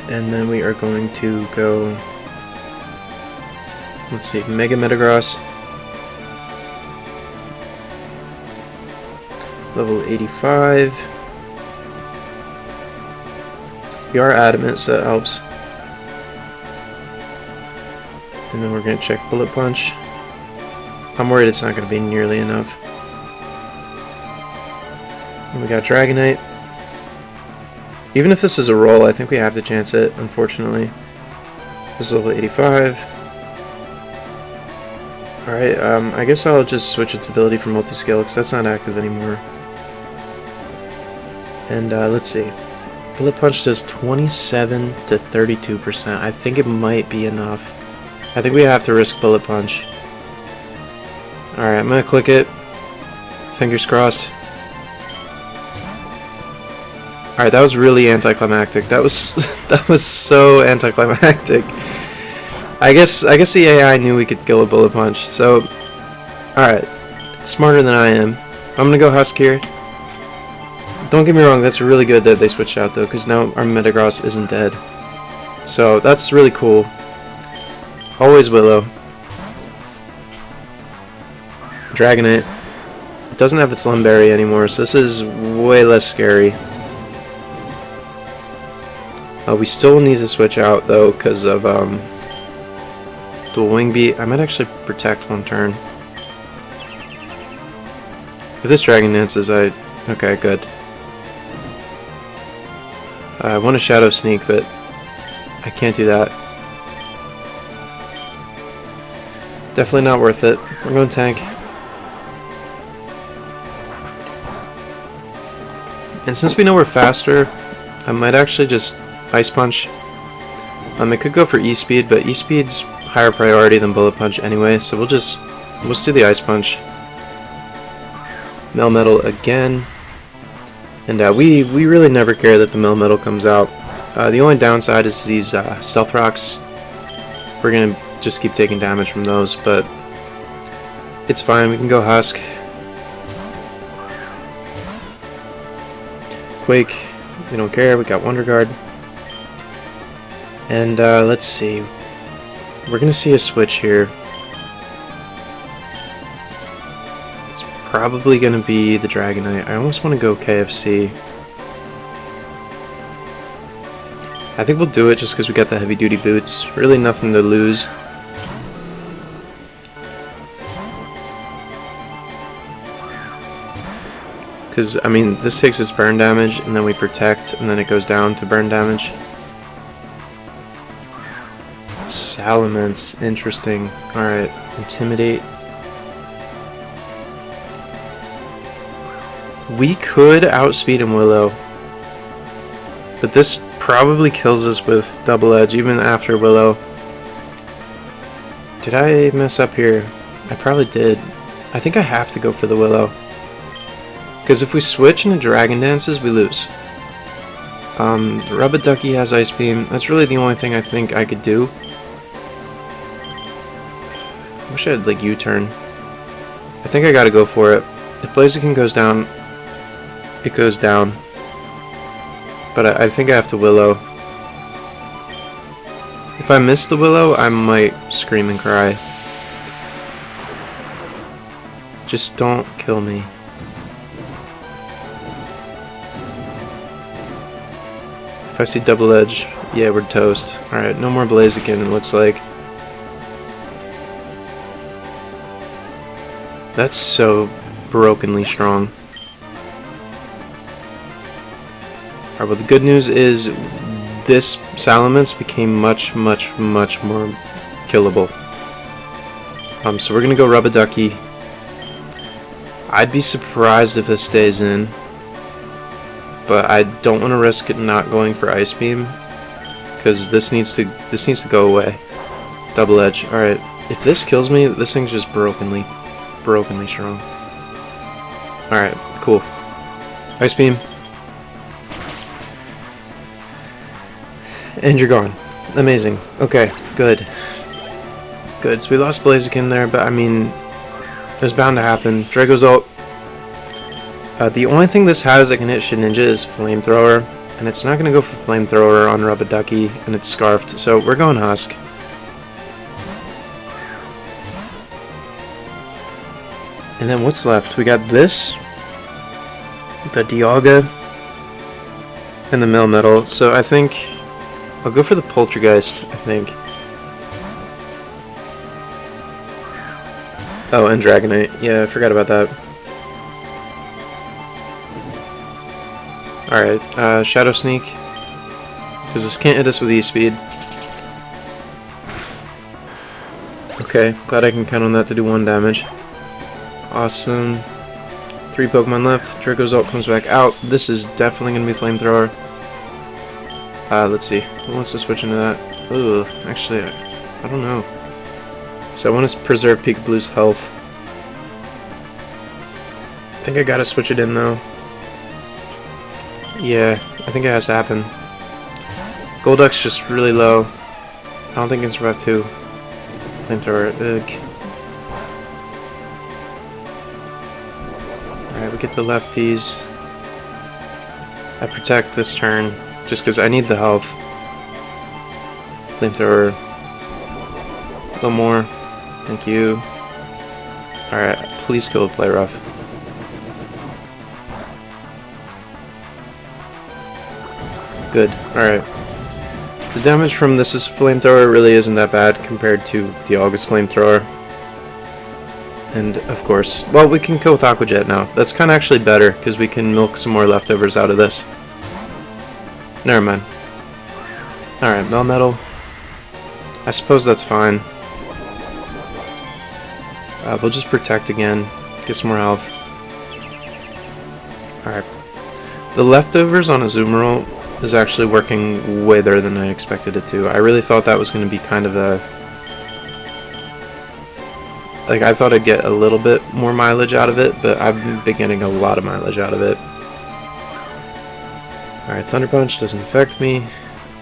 S1: And then we are going to go... Let's see, Mega Metagross. Level 85. We are adamant, so that helps. And then we're going to check Bullet Punch. I'm worried it's not going to be nearly enough. And we got Dragonite. Even if this is a roll, I think we have to chance it, unfortunately. This is level 85. Alright, I guess I'll just switch its ability for multi-scale, because that's not active anymore. And let's see. Bullet Punch does 27 to 32%. I think it might be enough. I think we have to risk Bullet Punch. Alright, I'm gonna click it. Fingers crossed. Alright, that was really anticlimactic. That was that was so anticlimactic. I guess the AI knew we could kill a Bullet Punch. So, alright, it's smarter than I am. I'm gonna go Husk here. Don't get me wrong, that's really good that they switched out though, because now our Metagross isn't dead. So that's really cool. Always Willow. Dragonite. It doesn't have its Lumberry anymore, so this is way less scary. We still need to switch out though because of Dual Wing Beat. I might actually protect one turn. If this Dragon Dances, okay, good. I want a Shadow Sneak, but I can't do that. Definitely not worth it. We're going tank. And since we know we're faster, I might actually just Ice Punch. It could go for E-Speed, but E-Speed's higher priority than Bullet Punch anyway, so we'll just do the Ice Punch. Melmetal again. And we really never care that the Melmetal comes out. The only downside is these Stealth Rocks. We're gonna just keep taking damage from those, but it's fine, we can go Husk. Quake, we don't care, we got Wonder Guard. And let's see, we're gonna see a switch here. It's probably gonna be the Dragonite. I almost want to go KFC. I think we'll do it just because we got the heavy duty boots. Really nothing to lose. Because, I mean, this takes its burn damage, and then we protect, and then it goes down to burn damage. Salamence. Interesting. Alright. Intimidate. We could outspeed him, Willow. But this probably kills us with Double Edge, even after Willow. Did I mess up here? I probably did. I think I have to go for the Willow. Because if we switch into Dragon Dances, we lose. Rubber Ducky has Ice Beam. That's really the only thing I think I could do. I wish I had, like, U-turn. I think I gotta go for it. If Blaziken goes down, it goes down. But I think I have to Willow. If I miss the Willow, I might scream and cry. Just don't kill me. If I see Double Edge, yeah, we're toast. Alright, no more Blaziken, it looks like. That's so brokenly strong. Alright, well the good news is this Salamence became much more killable. So we're gonna go Rubber Ducky. I'd be surprised if this stays in, but I don't want to risk it not going for Ice Beam, because this needs to go away. Double Edge. All right, if this kills me, this thing's just brokenly strong. All right, cool. Ice Beam, and you're gone. Amazing. Okay, good. Good. So we lost Blaziken there, but I mean, it was bound to happen. Draco's ult. The only thing this has that can hit Shedinja is Flamethrower, and it's not going to go for Flamethrower on Rubber Ducky, and it's Scarfed, so we're going Husk. And then what's left? We got this, the Dialga, and the Melmetal, so I think I'll go for the Poltergeist, I think. Oh, and Dragonite. Yeah, I forgot about that. Alright, Shadow Sneak. Because this can't hit us with E-Speed. Okay, glad I can count on that to do 1 damage. Awesome. 3 Pokemon left. Draco's ult comes back out. This is definitely going to be Flamethrower. Let's see. Who wants to switch into that? Ugh, actually, I don't know. So I want to preserve Peekaboo's health. I think I gotta switch it in though. Yeah, I think it has to happen. Golduck's just really low. I don't think it can survive 2. Flamethrower. Ugh. Alright, we get the lefties. I protect this turn just because I need the health. Flamethrower. A little more. Thank you. Alright, please kill the Play Rough. Good. Alright. The damage from this Flamethrower really isn't that bad compared to Dialga's Flamethrower. And, of course, well, we can kill with Aqua Jet now. That's kind of actually better, because we can milk some more leftovers out of this. Never mind. Alright, Melmetal. I suppose that's fine. We'll just protect again, get some more health. Alright. The leftovers on Azumarill is actually working way better than I expected it to. I really thought that was going to be kind of a... Like, I thought I'd get a little bit more mileage out of it, but I've been getting a lot of mileage out of it. Alright, Thunder Punch doesn't affect me.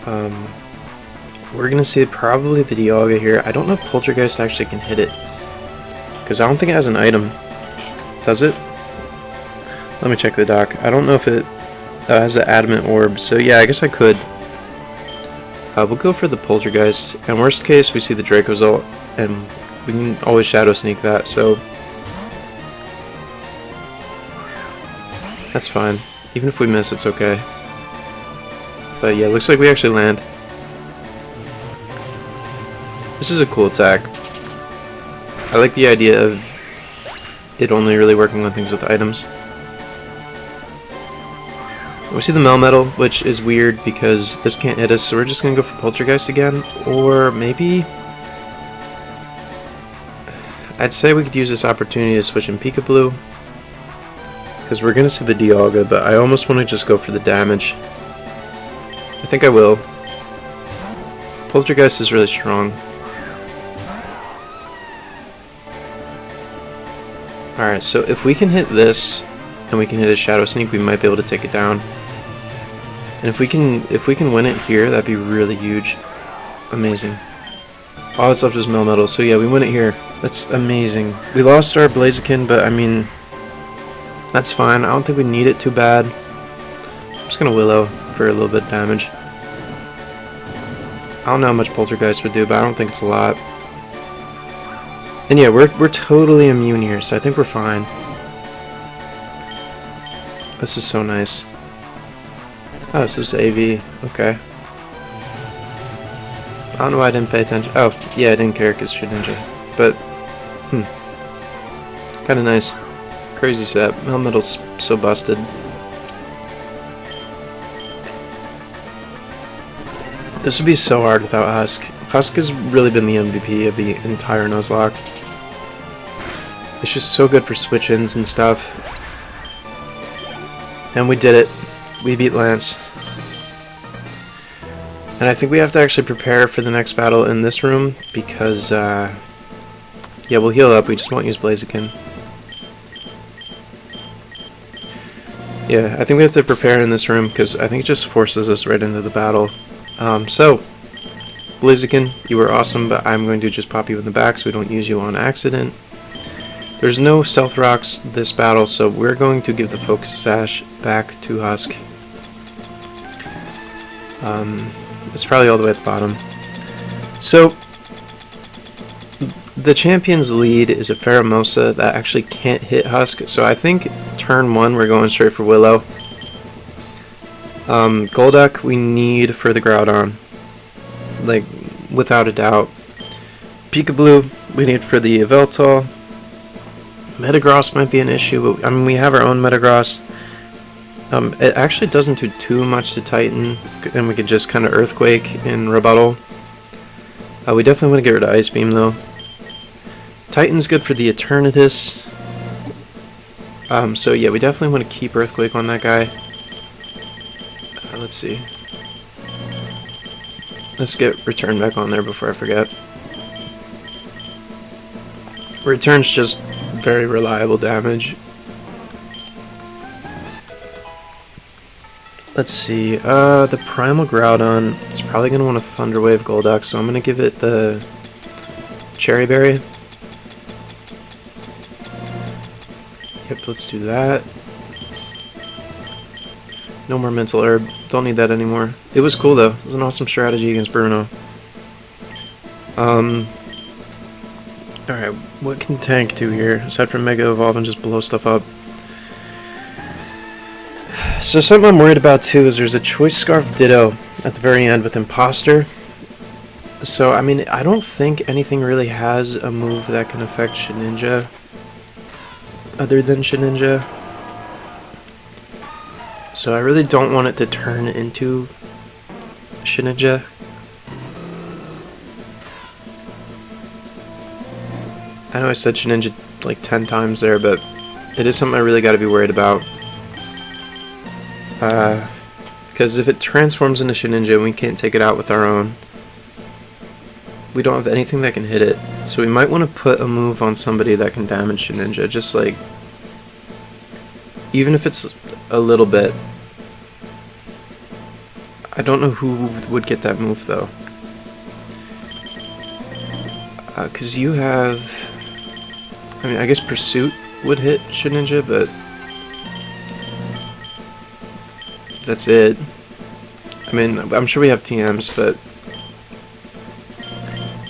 S1: We're going to see probably the Dialga here. I don't know if Poltergeist actually can hit it, because I don't think it has an item. Does it? Let me check the doc. I don't know if it has an Adamant Orb, so yeah, I guess I could. We'll go for the Poltergeist, and worst case, we see the Draco's ult, and we can always Shadow Sneak that, so... That's fine. Even if we miss, it's okay. But yeah, looks like we actually land. This is a cool attack. I like the idea of it only really working on things with items. We see the Melmetal, which is weird because this can't hit us, so we're just gonna go for Poltergeist again. Or maybe... I'd say we could use this opportunity to switch in Peekaboo, because we're going to see the Dialga, but I almost want to just go for the damage. I think I will. Poltergeist is really strong. Alright, so if we can hit this, and we can hit a Shadow Sneak, we might be able to take it down. And if we can win it here, that'd be really huge. Amazing. All that's left is Melmetal, so yeah, we win it here. That's amazing. We lost our Blaziken, but I mean, that's fine. I don't think we need it too bad. I'm just gonna Willow for a little bit of damage. I don't know how much Poltergeist would do, but I don't think it's a lot. And yeah, we're totally immune here, so I think we're fine. This is so nice. Oh, this is AV. Okay. I don't know why I didn't pay attention. Oh, yeah, I didn't care because Shedinja. But, kind of nice. Crazy set. Melmetal's so busted. This would be so hard without Husk. Husk has really been the MVP of the entire Nuzlocke. It's just so good for switch-ins and stuff. And we did it. We beat Lance. And I think we have to actually prepare for the next battle in this room because, yeah, we'll heal up. We just won't use Blaziken. Yeah, I think we have to prepare in this room because I think it just forces us right into the battle. So, Blaziken, you were awesome, but I'm going to just pop you in the back so we don't use you on accident. There's no Stealth Rocks this battle, so we're going to give the Focus Sash back to Husk. It's probably all the way at the bottom. So, the champion's lead is a Pheromosa that actually can't hit Husk, so I think turn 1 we're going straight for Willow. Golduck we need for the Groudon, like, without a doubt. Peekaboo we need for the Yveltal. Metagross might be an issue, but I mean, we have our own Metagross. It actually doesn't do too much to Titan, and we could just kind of Earthquake in rebuttal. We definitely want to get rid of Ice Beam, though. Titan's good for the Eternatus. So yeah, we definitely want to keep Earthquake on that guy. Let's see. Let's get Return back on there before I forget. Return's just very reliable damage. Let's see, the Primal Groudon is probably going to want a Thunder Wave Golduck, so I'm going to give it the Cherry Berry. Yep, let's do that. No more Mental Herb, don't need that anymore. It was cool though, it was an awesome strategy against Bruno. Alright, what can Tank do here, aside from Mega Evolve and just blow stuff up? So something I'm worried about too is there's a Choice Scarf Ditto at the very end with Imposter. So, I mean, I don't think anything really has a move that can affect Shedinja other than Shedinja. So I really don't want it to turn into Shedinja. I know I said Shedinja like 10 times there, but it is something I really got to be worried about. Because if it transforms into Shedinja and we can't take it out with our own, we don't have anything that can hit it. So we might want to put a move on somebody that can damage Shedinja, just like, even if it's a little bit. I don't know who would get that move though. Because you have, I mean, I guess Pursuit would hit Shedinja, but that's it. I mean, I'm sure we have TMs, but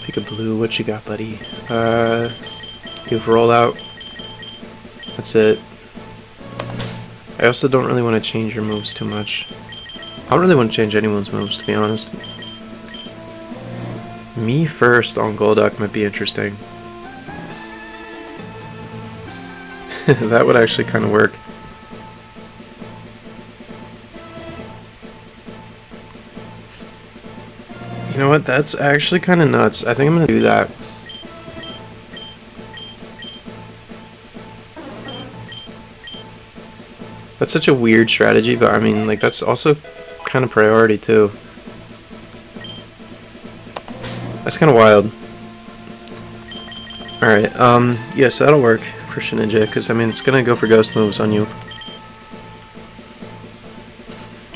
S1: Peekaboo, what you got, buddy? You have Rollout. That's it. I also don't really want to change your moves too much. I don't really want to change anyone's moves, to be honest. Me first on Golduck might be interesting. That would actually kind of work. You know what, that's actually kind of nuts. I think I'm going to do that. That's such a weird strategy, but I mean, like, that's also kind of priority too. That's kind of wild. Alright, yes, that'll work for Shedinja, because I mean, it's gonna go for ghost moves on you.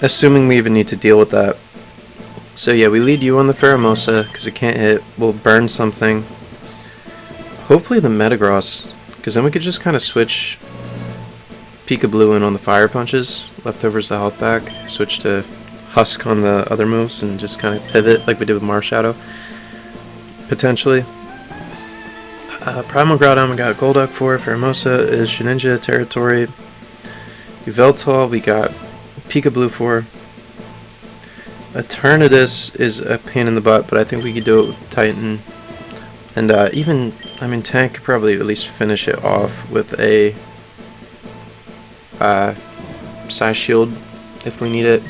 S1: Assuming we even need to deal with that. So yeah, we lead you on the Pheromosa, because it can't hit. We'll burn something. Hopefully the Metagross, because then we could just kind of switch Peekaboo in on the Fire Punches. Leftovers the health back. Switch to Husk on the other moves, and just kind of pivot like we did with Marshadow. Potentially. Primal Groudon we got Golduck for. Pheromosa is Shedinja territory. Yveltal we got Peekaboo for. Eternatus is a pain in the butt, but I think we could do it with Titan. And even, I mean, Tank could probably at least finish it off with a Psy Shield if we need it.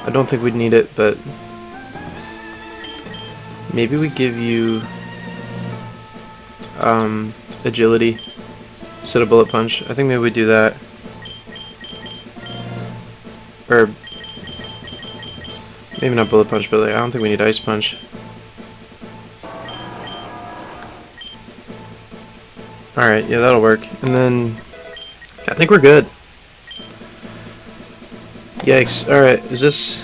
S1: I don't think we'd need it, but maybe we give you Agility instead of Bullet Punch. I think maybe we do that. Or maybe not Bullet Punch, but like, I don't think we need Ice Punch. Alright, yeah, that'll work. And then I think we're good. Yikes. Alright, is this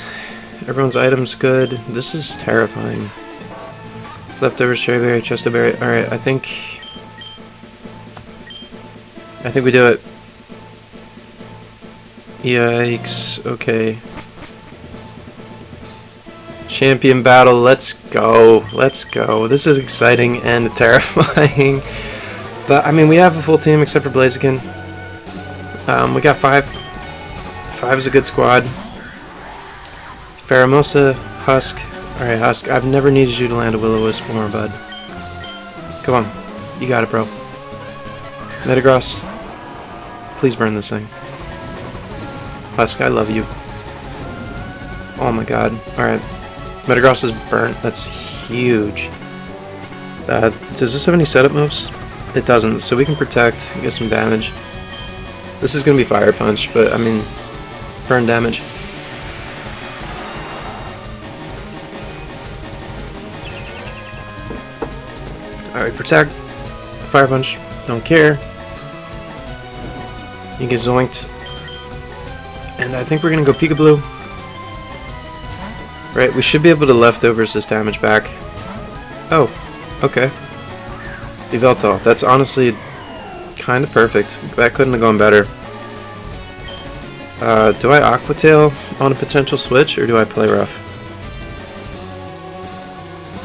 S1: everyone's items good? This is terrifying. Leftovers, Cherry Berry, Chesto Berry. Alright, I think we do it. Yikes, okay. Champion battle, let's go. Let's go. This is exciting and terrifying. But, I mean, we have a full team except for Blaziken. We got 5. 5 is a good squad. Pheromosa, Husk. Alright, Husk, I've never needed you to land a Will-O-Wisp more, bud. Come on. You got it, bro. Metagross, please burn this thing. Husk, I love you. Oh my god. Alright. Metagross is burnt. That's huge. Does this have any setup moves? It doesn't, so we can protect, get some damage. This is going to be Fire Punch, but I mean, burn damage. Alright, protect. Fire Punch. Don't care. You get zoinked. And I think we're going to go Peekaboo. Right, we should be able to leftovers this damage back. Oh, okay. Yveltal. That's honestly kind of perfect. That couldn't have gone better. Do I Aqua Tail on a potential switch, or do I play rough?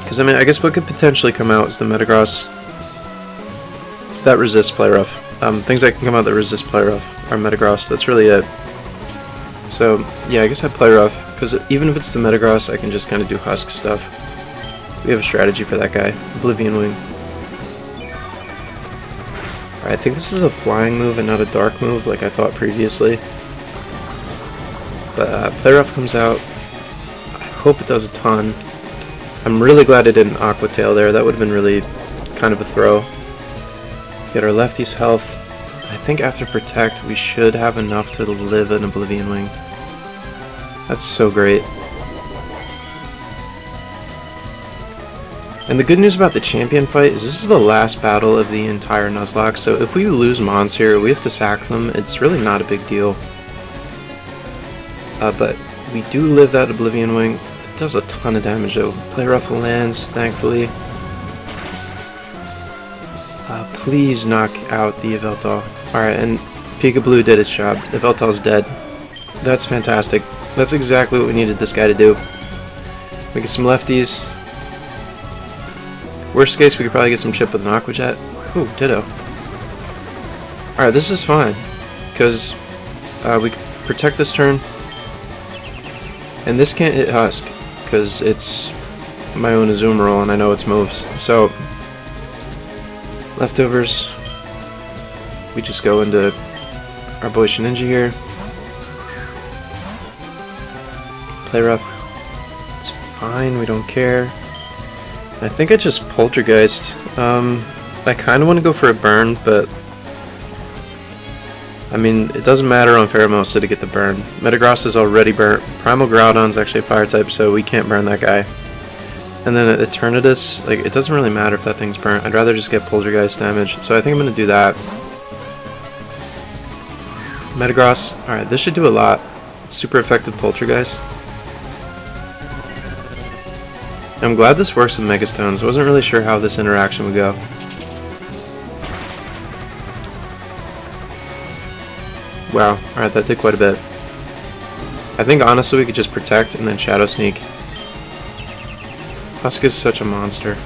S1: Because, I mean, I guess what could potentially come out is the Metagross that resists play rough. Things that can come out that resist play rough are Metagross. That's really it. So, yeah, I guess I'd play rough, because even if it's the Metagross, I can just kind of do Husk stuff. We have a strategy for that guy. Oblivion Wing. Alright, I think this is a flying move and not a dark move like I thought previously. But play rough comes out. I hope it does a ton. I'm really glad it didn't Aqua Tail there. That would have been really kind of a throw. Get our lefty's health. I think after Protect, we should have enough to live an Oblivion Wing. That's so great. And the good news about the champion fight is this is the last battle of the entire Nuzlocke, so if we lose Mons here, we have to sack them. It's really not a big deal. But we do live that Oblivion Wing. It does a ton of damage though. Play rough lands, thankfully. Please knock out the Yveltal. Alright, and Peekaboo did its job. Yveltal's dead. That's fantastic. That's exactly what we needed this guy to do. We get some lefties. Worst case, we could probably get some chip with an Aqua Jet. Ooh, ditto. Alright, this is fine. Because we can protect this turn. And this can't hit Husk. Because it's my own Azumarill and I know its moves. So, leftovers. We just go into our boy Shedinja here. Play rough. It's fine, we don't care. I think I just Poltergeist. I kind of want to go for a burn, but I mean, it doesn't matter on Pheromosa to get the burn. Metagross is already burnt. Primal Groudon's actually a fire type, so we can't burn that guy. And then Eternatus, like, it doesn't really matter if that thing's burnt. I'd rather just get Poltergeist damage, so I think I'm going to do that. Metagross, alright, this should do a lot. Super effective Poltergeist. I'm glad this works with Megastones. I wasn't really sure how this interaction would go. Wow, alright, that did quite a bit. I think honestly we could just protect and then Shadow Sneak. Husk is such a monster.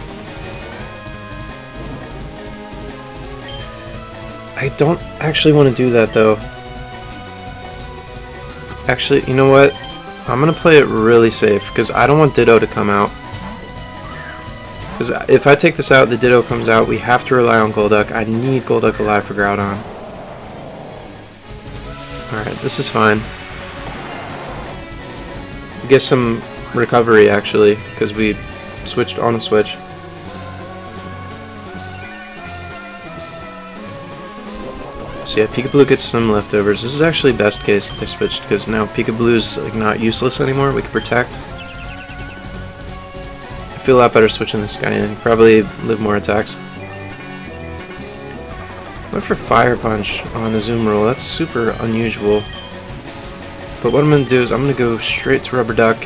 S1: I don't actually want to do that though. Actually, you know what? I'm gonna play it really safe because I don't want Ditto to come out. Because if I take this out, the Ditto comes out, we have to rely on Golduck. I need Golduck alive for Groudon. Alright, this is fine. Get some recovery actually, because we switched on a switch. So yeah, Peekaboo gets some leftovers. This is actually best case that they switched, because now Peekaboo's like not useless anymore. We can protect. I feel a lot better switching this guy in. Probably live more attacks. Went for Fire Punch on a Zoom roll. That's super unusual. But what I'm going to do is I'm going to go straight to Rubber Duck.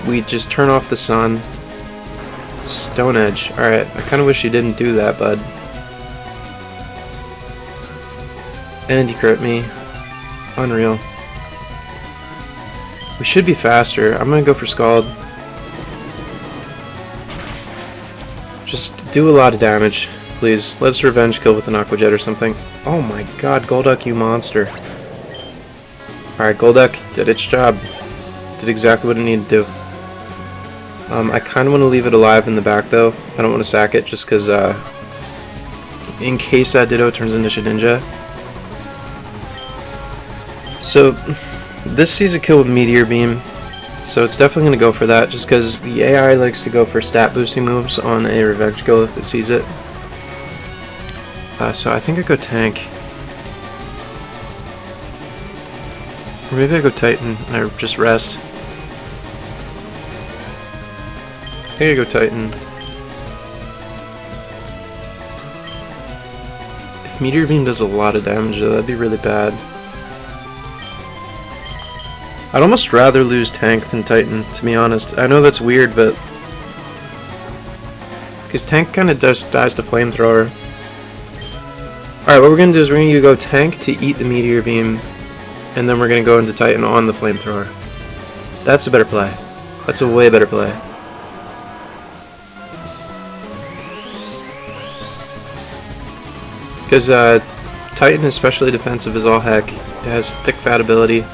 S1: We just turn off the sun. Stone Edge. Alright, I kind of wish you didn't do that, bud. And you crit me. Unreal. We should be faster. I'm going to go for Scald. Just do a lot of damage, please. Let us revenge kill with an Aqua Jet or something. Oh my god, Golduck, you monster. Alright, Golduck did its job. Did exactly what it needed to do. I kind of want to leave it alive in the back though. I don't want to sack it just because in case that Ditto turns into Shedinja. So this sees a kill with Meteor Beam. So it's definitely going to go for that, just because the AI likes to go for stat boosting moves on a revenge kill if it sees it. So I think I go Tank. Or maybe I go Titan, or just rest. I think I go Titan. If Meteor Beam does a lot of damage though, that'd be really bad. I'd almost rather lose Tank than Titan, to be honest. I know that's weird, but because Tank kind of dies to Flamethrower. Alright, what we're going to do is we're going to go Tank to eat the Meteor Beam, and then we're going to go into Titan on the Flamethrower. That's a better play. That's a way better play. Because Titan, especially defensive, is all heck. It has thick fat ability.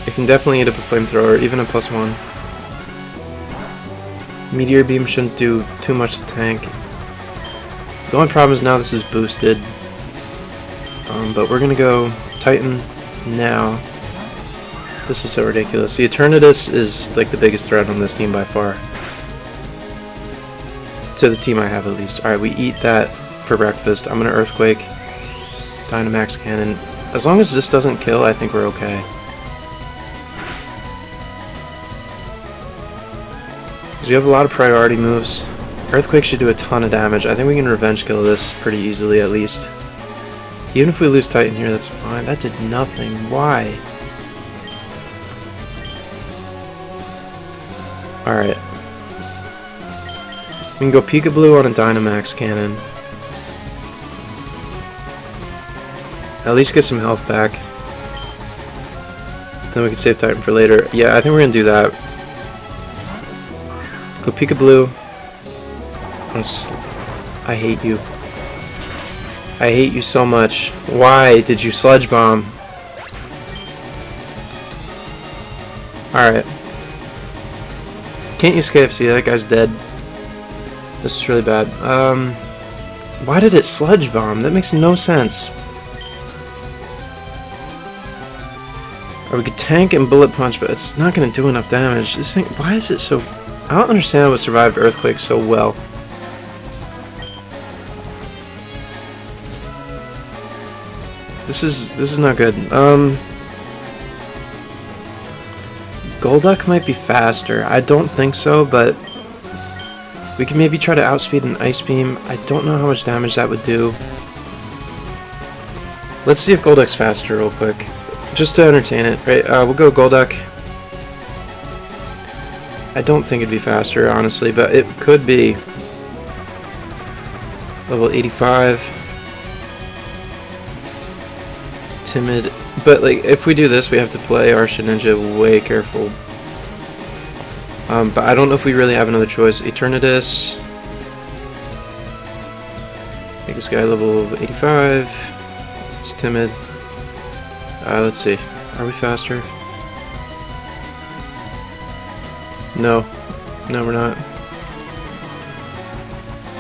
S1: It can definitely eat up a Flamethrower, even a +1. Meteor Beam shouldn't do too much to Tank. The only problem is now this is boosted. But we're gonna go Titan now. This is so ridiculous. The Eternatus is like the biggest threat on this team by far. To the team I have at least. Alright, we eat that for breakfast. I'm gonna Earthquake. Dynamax Cannon. As long as this doesn't kill, I think we're okay. Because we have a lot of priority moves. Earthquake should do a ton of damage. I think we can revenge kill this pretty easily at least. Even if we lose Titan here, that's fine. That did nothing. Why? Alright. We can go Peekaboo on a Dynamax Cannon. At least get some health back. Then we can save Titan for later. Yeah, I think we're gonna do that. Go Peekaboo. I hate you. I hate you so much. Why did you Sludge Bomb? Alright. Can't use KFC, that guy's dead. This is really bad. Why did it Sludge Bomb? That makes no sense. Or we could Tank and Bullet Punch, but it's not going to do enough damage. This thing, why is it so... I don't understand what survived Earthquake so well. This is not good. Golduck might be faster. I don't think so, but we can maybe try to outspeed an Ice Beam. I don't know how much damage that would do. Let's see if Golduck's faster real quick. Just to entertain it, right? We'll go Golduck. I don't think it'd be faster, honestly, but it could be. Level 85. Timid. But, like, if we do this, we have to play our Shedinja way careful. But I don't know if we really have another choice. Eternatus. Make this guy level 85. It's timid. Let's see. Are we faster? No. No, we're not.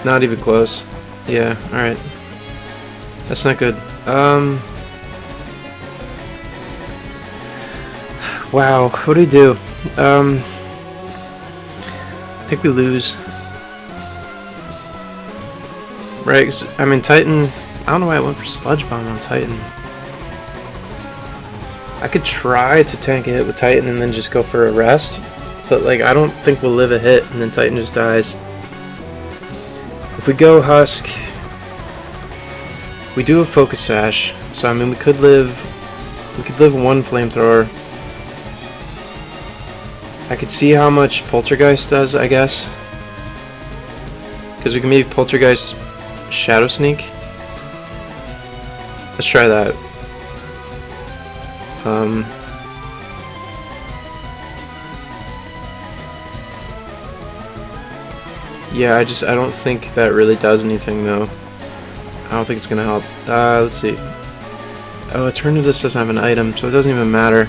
S1: Not even close. Yeah, alright. That's not good. Wow, what do we do? I think we lose. Right, 'cause, I mean, Titan... I don't know why I went for Sludge Bomb on Titan. I could try to tank a hit with Titan and then just go for a rest, but like I don't think we'll live a hit and then Titan just dies. If we go Husk, we do have Focus Sash, so I mean we could live one Flamethrower. I could see how much Poltergeist does, I guess, because we can maybe Poltergeist Shadow Sneak. Let's try that. Yeah, I don't think that really does anything though. I don't think it's gonna help. Let's see. Oh, Eternatus doesn't have an item, so it doesn't even matter.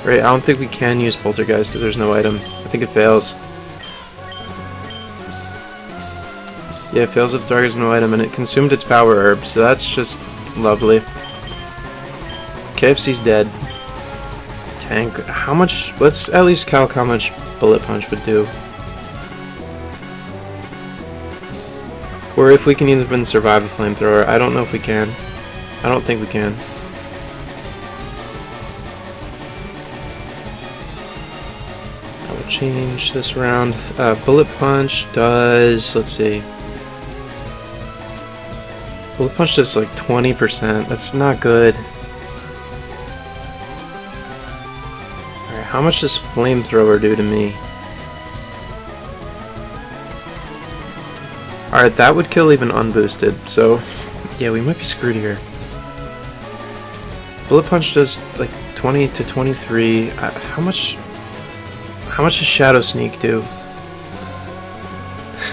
S1: Right, I don't think we can use Poltergeist if there's no item. I think it fails. Yeah, it fails if the target has no item, and it consumed its power herb, so that's just lovely. KFC's dead. Tank. How much? Let's at least calc how much Bullet Punch would do. Or if we can even survive a Flamethrower. I don't know if we can. I don't think we can. I will change this around. Bullet Punch does... let's see. Bullet Punch does like 20%. That's not good. Alright, how much does Flamethrower do to me? Alright, that would kill even unboosted, so yeah, we might be screwed here. Bullet Punch does like 20 to 23. How much does Shadow Sneak do?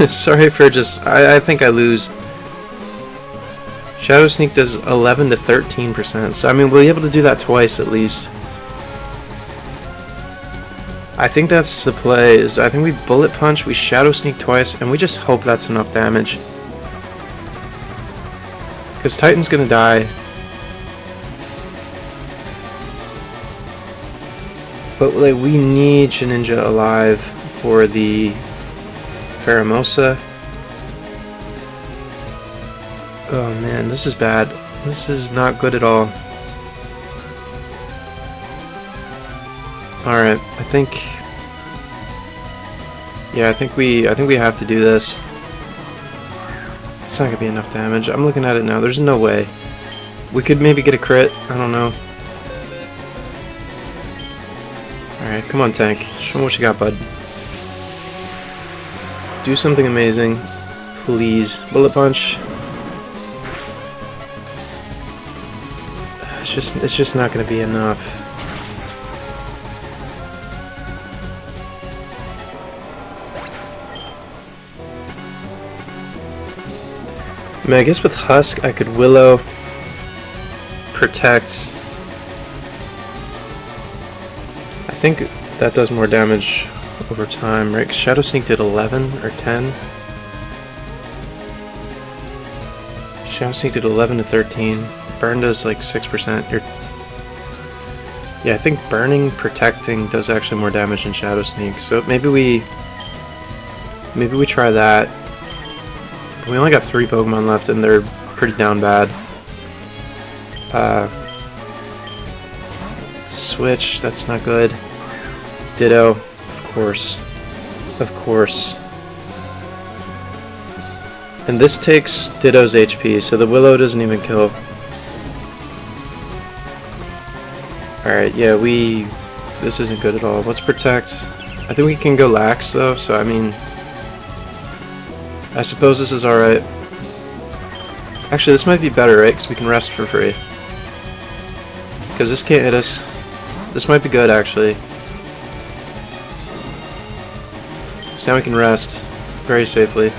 S1: Sorry for just... I think I lose. Shadow Sneak does 11 to 13%, so I mean we'll be able to do that twice at least. I think that's the play, is I think we Bullet Punch, we Shadow Sneak twice, and we just hope that's enough damage. Because Titan's gonna die. But like, we need Shedinja alive for the Pheromosa. Oh man, this is bad. This is not good at all. Alright, I think we have to do this. It's not gonna be enough damage. I'm looking at it now. There's no way. We could maybe get a crit. I don't know. Alright, come on, tank. Show me what you got, bud. Do something amazing. Please. Bullet Punch. It's just not gonna be enough. I mean, I guess with Husk, I could Willow, Protect. I think that does more damage over time, right? 'Cause Shadow Sneak did 11 or 10. Shadow Sneak did 11 to 13. Burn does like 6%. Yeah, I think burning, protecting does actually more damage than Shadow Sneak. So maybe we try that. We only got 3 Pokemon left, and they're pretty down bad. Switch, that's not good. Ditto, of course. Of course. And this takes Ditto's HP, so the Willow doesn't even kill. Alright, yeah, this isn't good at all. Let's protect. I think we can go lax though, so I mean, I suppose this is alright. Actually, this might be better, right? Because we can rest for free. Because this can't hit us. This might be good, actually. So now we can rest very safely.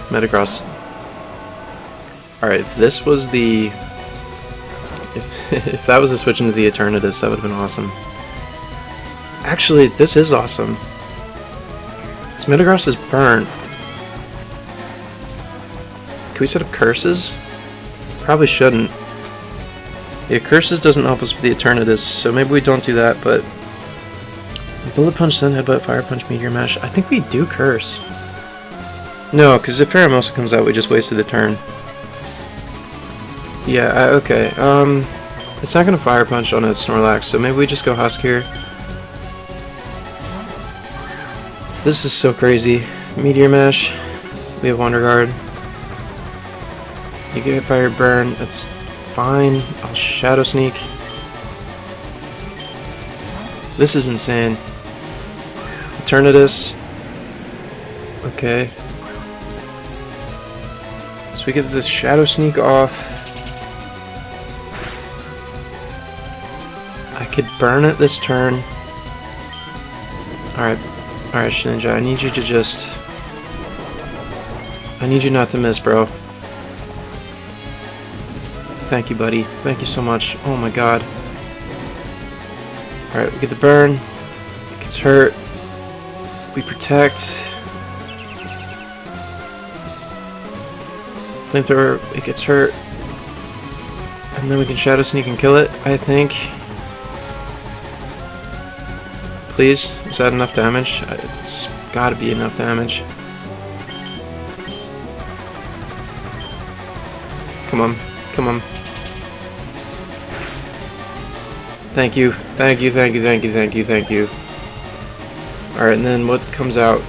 S1: Metagross. Alright, if this was the... If that was a switch into the Eternatus, that would have been awesome. Actually, this is awesome. This Metagross is burnt. Can we set up curses? Probably shouldn't. Yeah, curses doesn't help us with the Eternatus, so maybe we don't do that, but... Bullet Punch, Sun Headbutt, Fire Punch, Meteor Mash. I think we do curse. No, because if Pheromosa comes out, we just wasted a turn. Yeah, okay. It's not going to Fire Punch on a Snorlax, so maybe we just go Husk here. This is so crazy. Meteor Mash. We have Wonder Guard. You get hit by your burn. That's fine. I'll Shadow Sneak. This is insane. Eternatus. Okay. So we get this Shadow Sneak off. I could burn it this turn. Alright. Alright, Shninja, I need you to just... I need you not to miss, bro. Thank you, buddy. Thank you so much. Oh my god. Alright, we get the burn. It gets hurt. We protect. Flamethrower, it gets hurt. And then we can Shadow Sneak and kill it, I think. Please, is that enough damage? It's gotta be enough damage. Come on, come on. Thank you, thank you, thank you, thank you, thank you, thank you. Alright, and then what comes out?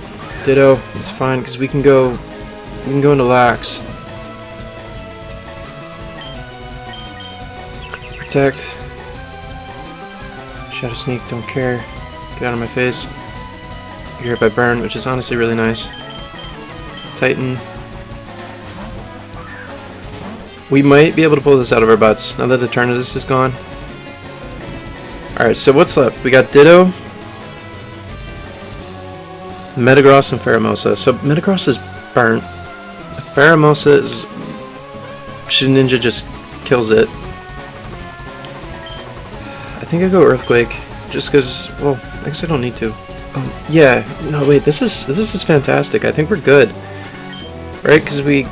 S1: Ditto, it's fine, because we can go into Lax. Protect. Shadow Sneak, don't care. Get out of my face. You're hit by Burn, which is honestly really nice. Titan. We might be able to pull this out of our butts now that Eternatus is gone. Alright, so what's left? We got Ditto, Metagross, and Pheromosa. So Metagross is burnt. Pheromosa is... Shninja just kills it. I think I go Earthquake, just because, well, I guess I don't need to. Yeah, no wait, this is fantastic. I think we're good. Right, because we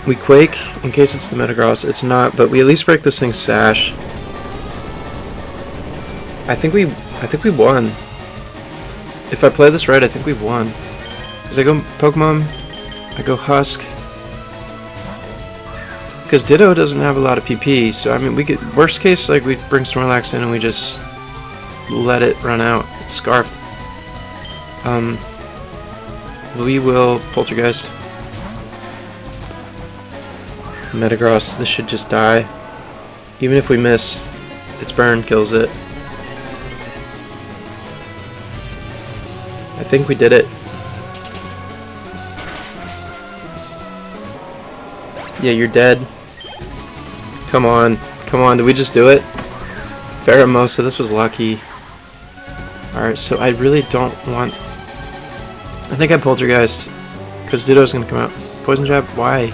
S1: Quake in case it's the Metagross. It's not, but we at least break this thing's Sash. I think we won. If I play this right, I think we've won. Because I go Pokemon, I go Husk. Because Ditto doesn't have a lot of PP, so I mean, we could, worst case, like we bring Snorlax in and we just let it run out. It's Scarfed. We will Poltergeist. Metagross, this should just die. Even if we miss, its burn kills it. I think we did it. Yeah, you're dead. Come on. Come on, did we just do it? Pheromosa, this was lucky. Alright, so I really don't want... I think I Poltergeist, because Ditto's gonna come out. Poison Jab, why?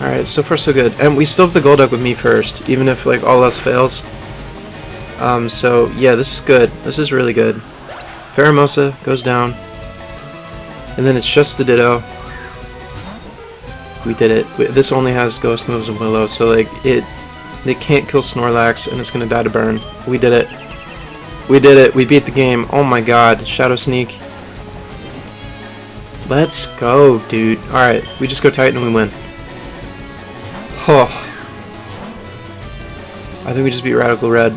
S1: Alright, so far so good. And we still have the Golduck with me first, even if like all else fails. So yeah, this is good. This is really good. Pheromosa goes down. And then it's just the Ditto. We did it. This only has Ghost moves and Willow, so like it can't kill Snorlax and it's gonna die to burn. We did it. We did it. We beat the game. Oh my god. Shadow Sneak. Let's go, dude. Alright, we just go Titan and we win. Oh. I think we just beat Radical Red.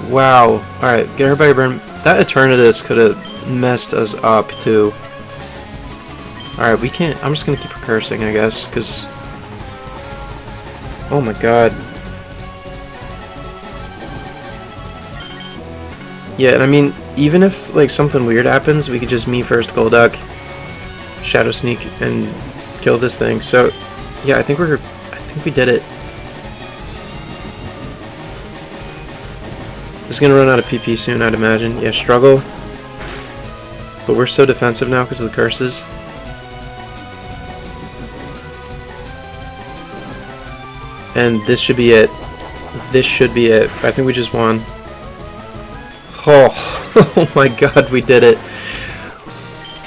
S1: Wow. Alright, get her by your burn. That Eternatus could have messed us up, too. Alright, we can't... I'm just gonna keep her cursing, I guess, because... Oh my god. Yeah, and I mean, even if, like, something weird happens, we could just me first Golduck, Shadow Sneak, and kill this thing. So, yeah, I think we did it. This is gonna run out of PP soon, I'd imagine. Yeah, struggle. But we're so defensive now because of the curses. And this should be it. This should be it. I think we just won. Oh my god, we did it.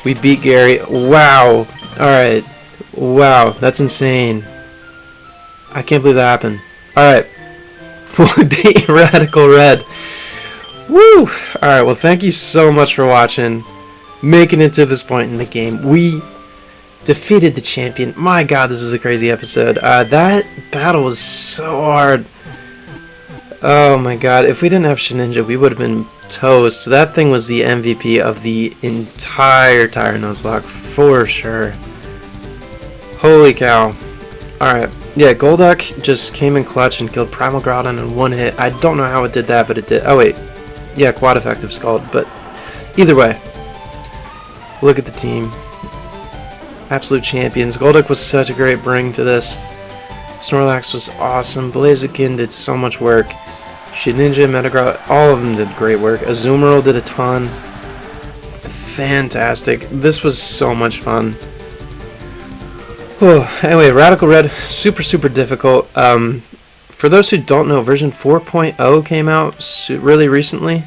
S1: We beat Gary. Wow. Alright. Wow, that's insane. I can't believe that happened. Alright. We beat Radical Red. Woo! Alright, well, thank you so much for watching. Making it to this point in the game. We defeated the champion. My god, this was a crazy episode. That battle was so hard. Oh my god, if we didn't have Shedinja, we would have been toast. That thing was the MVP of the entire Nuzlocke, for sure. Holy cow. Alright, yeah, Golduck just came in clutch and killed Primal Groudon in one hit. I don't know how it did that, but it did. Oh wait, yeah, quad effective Scald, but either way. Look at the team. Absolute champions. Golduck was such a great bring to this. Snorlax was awesome. Blaziken did so much work. Shedinja, Metagross, all of them did great work. Azumarill did a ton. Fantastic. This was so much fun. Oh, anyway, Radical Red, super difficult. For those who don't know, version 4.0 came out really recently.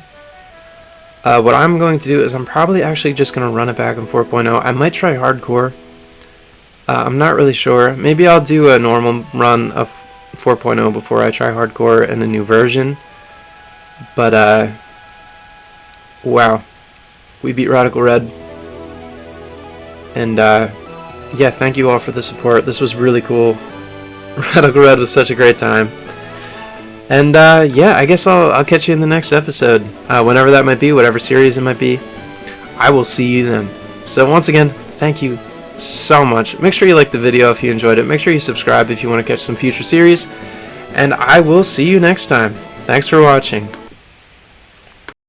S1: What I'm going to do is I'm probably actually just going to run it back in 4.0. I might try hardcore. I'm not really sure. Maybe I'll do a normal run of 4.0 before I try hardcore in a new version. But, wow. We beat Radical Red. And, yeah, thank you all for the support. This was really cool. Radical Red was such a great time. And, yeah, I guess I'll catch you in the next episode. Whenever that might be, whatever series it might be. I will see you then. So, once again, thank you so much. Make sure you like the video if you enjoyed it. Make sure you subscribe if you want to catch some future series. And I will see you next time. Thanks for watching.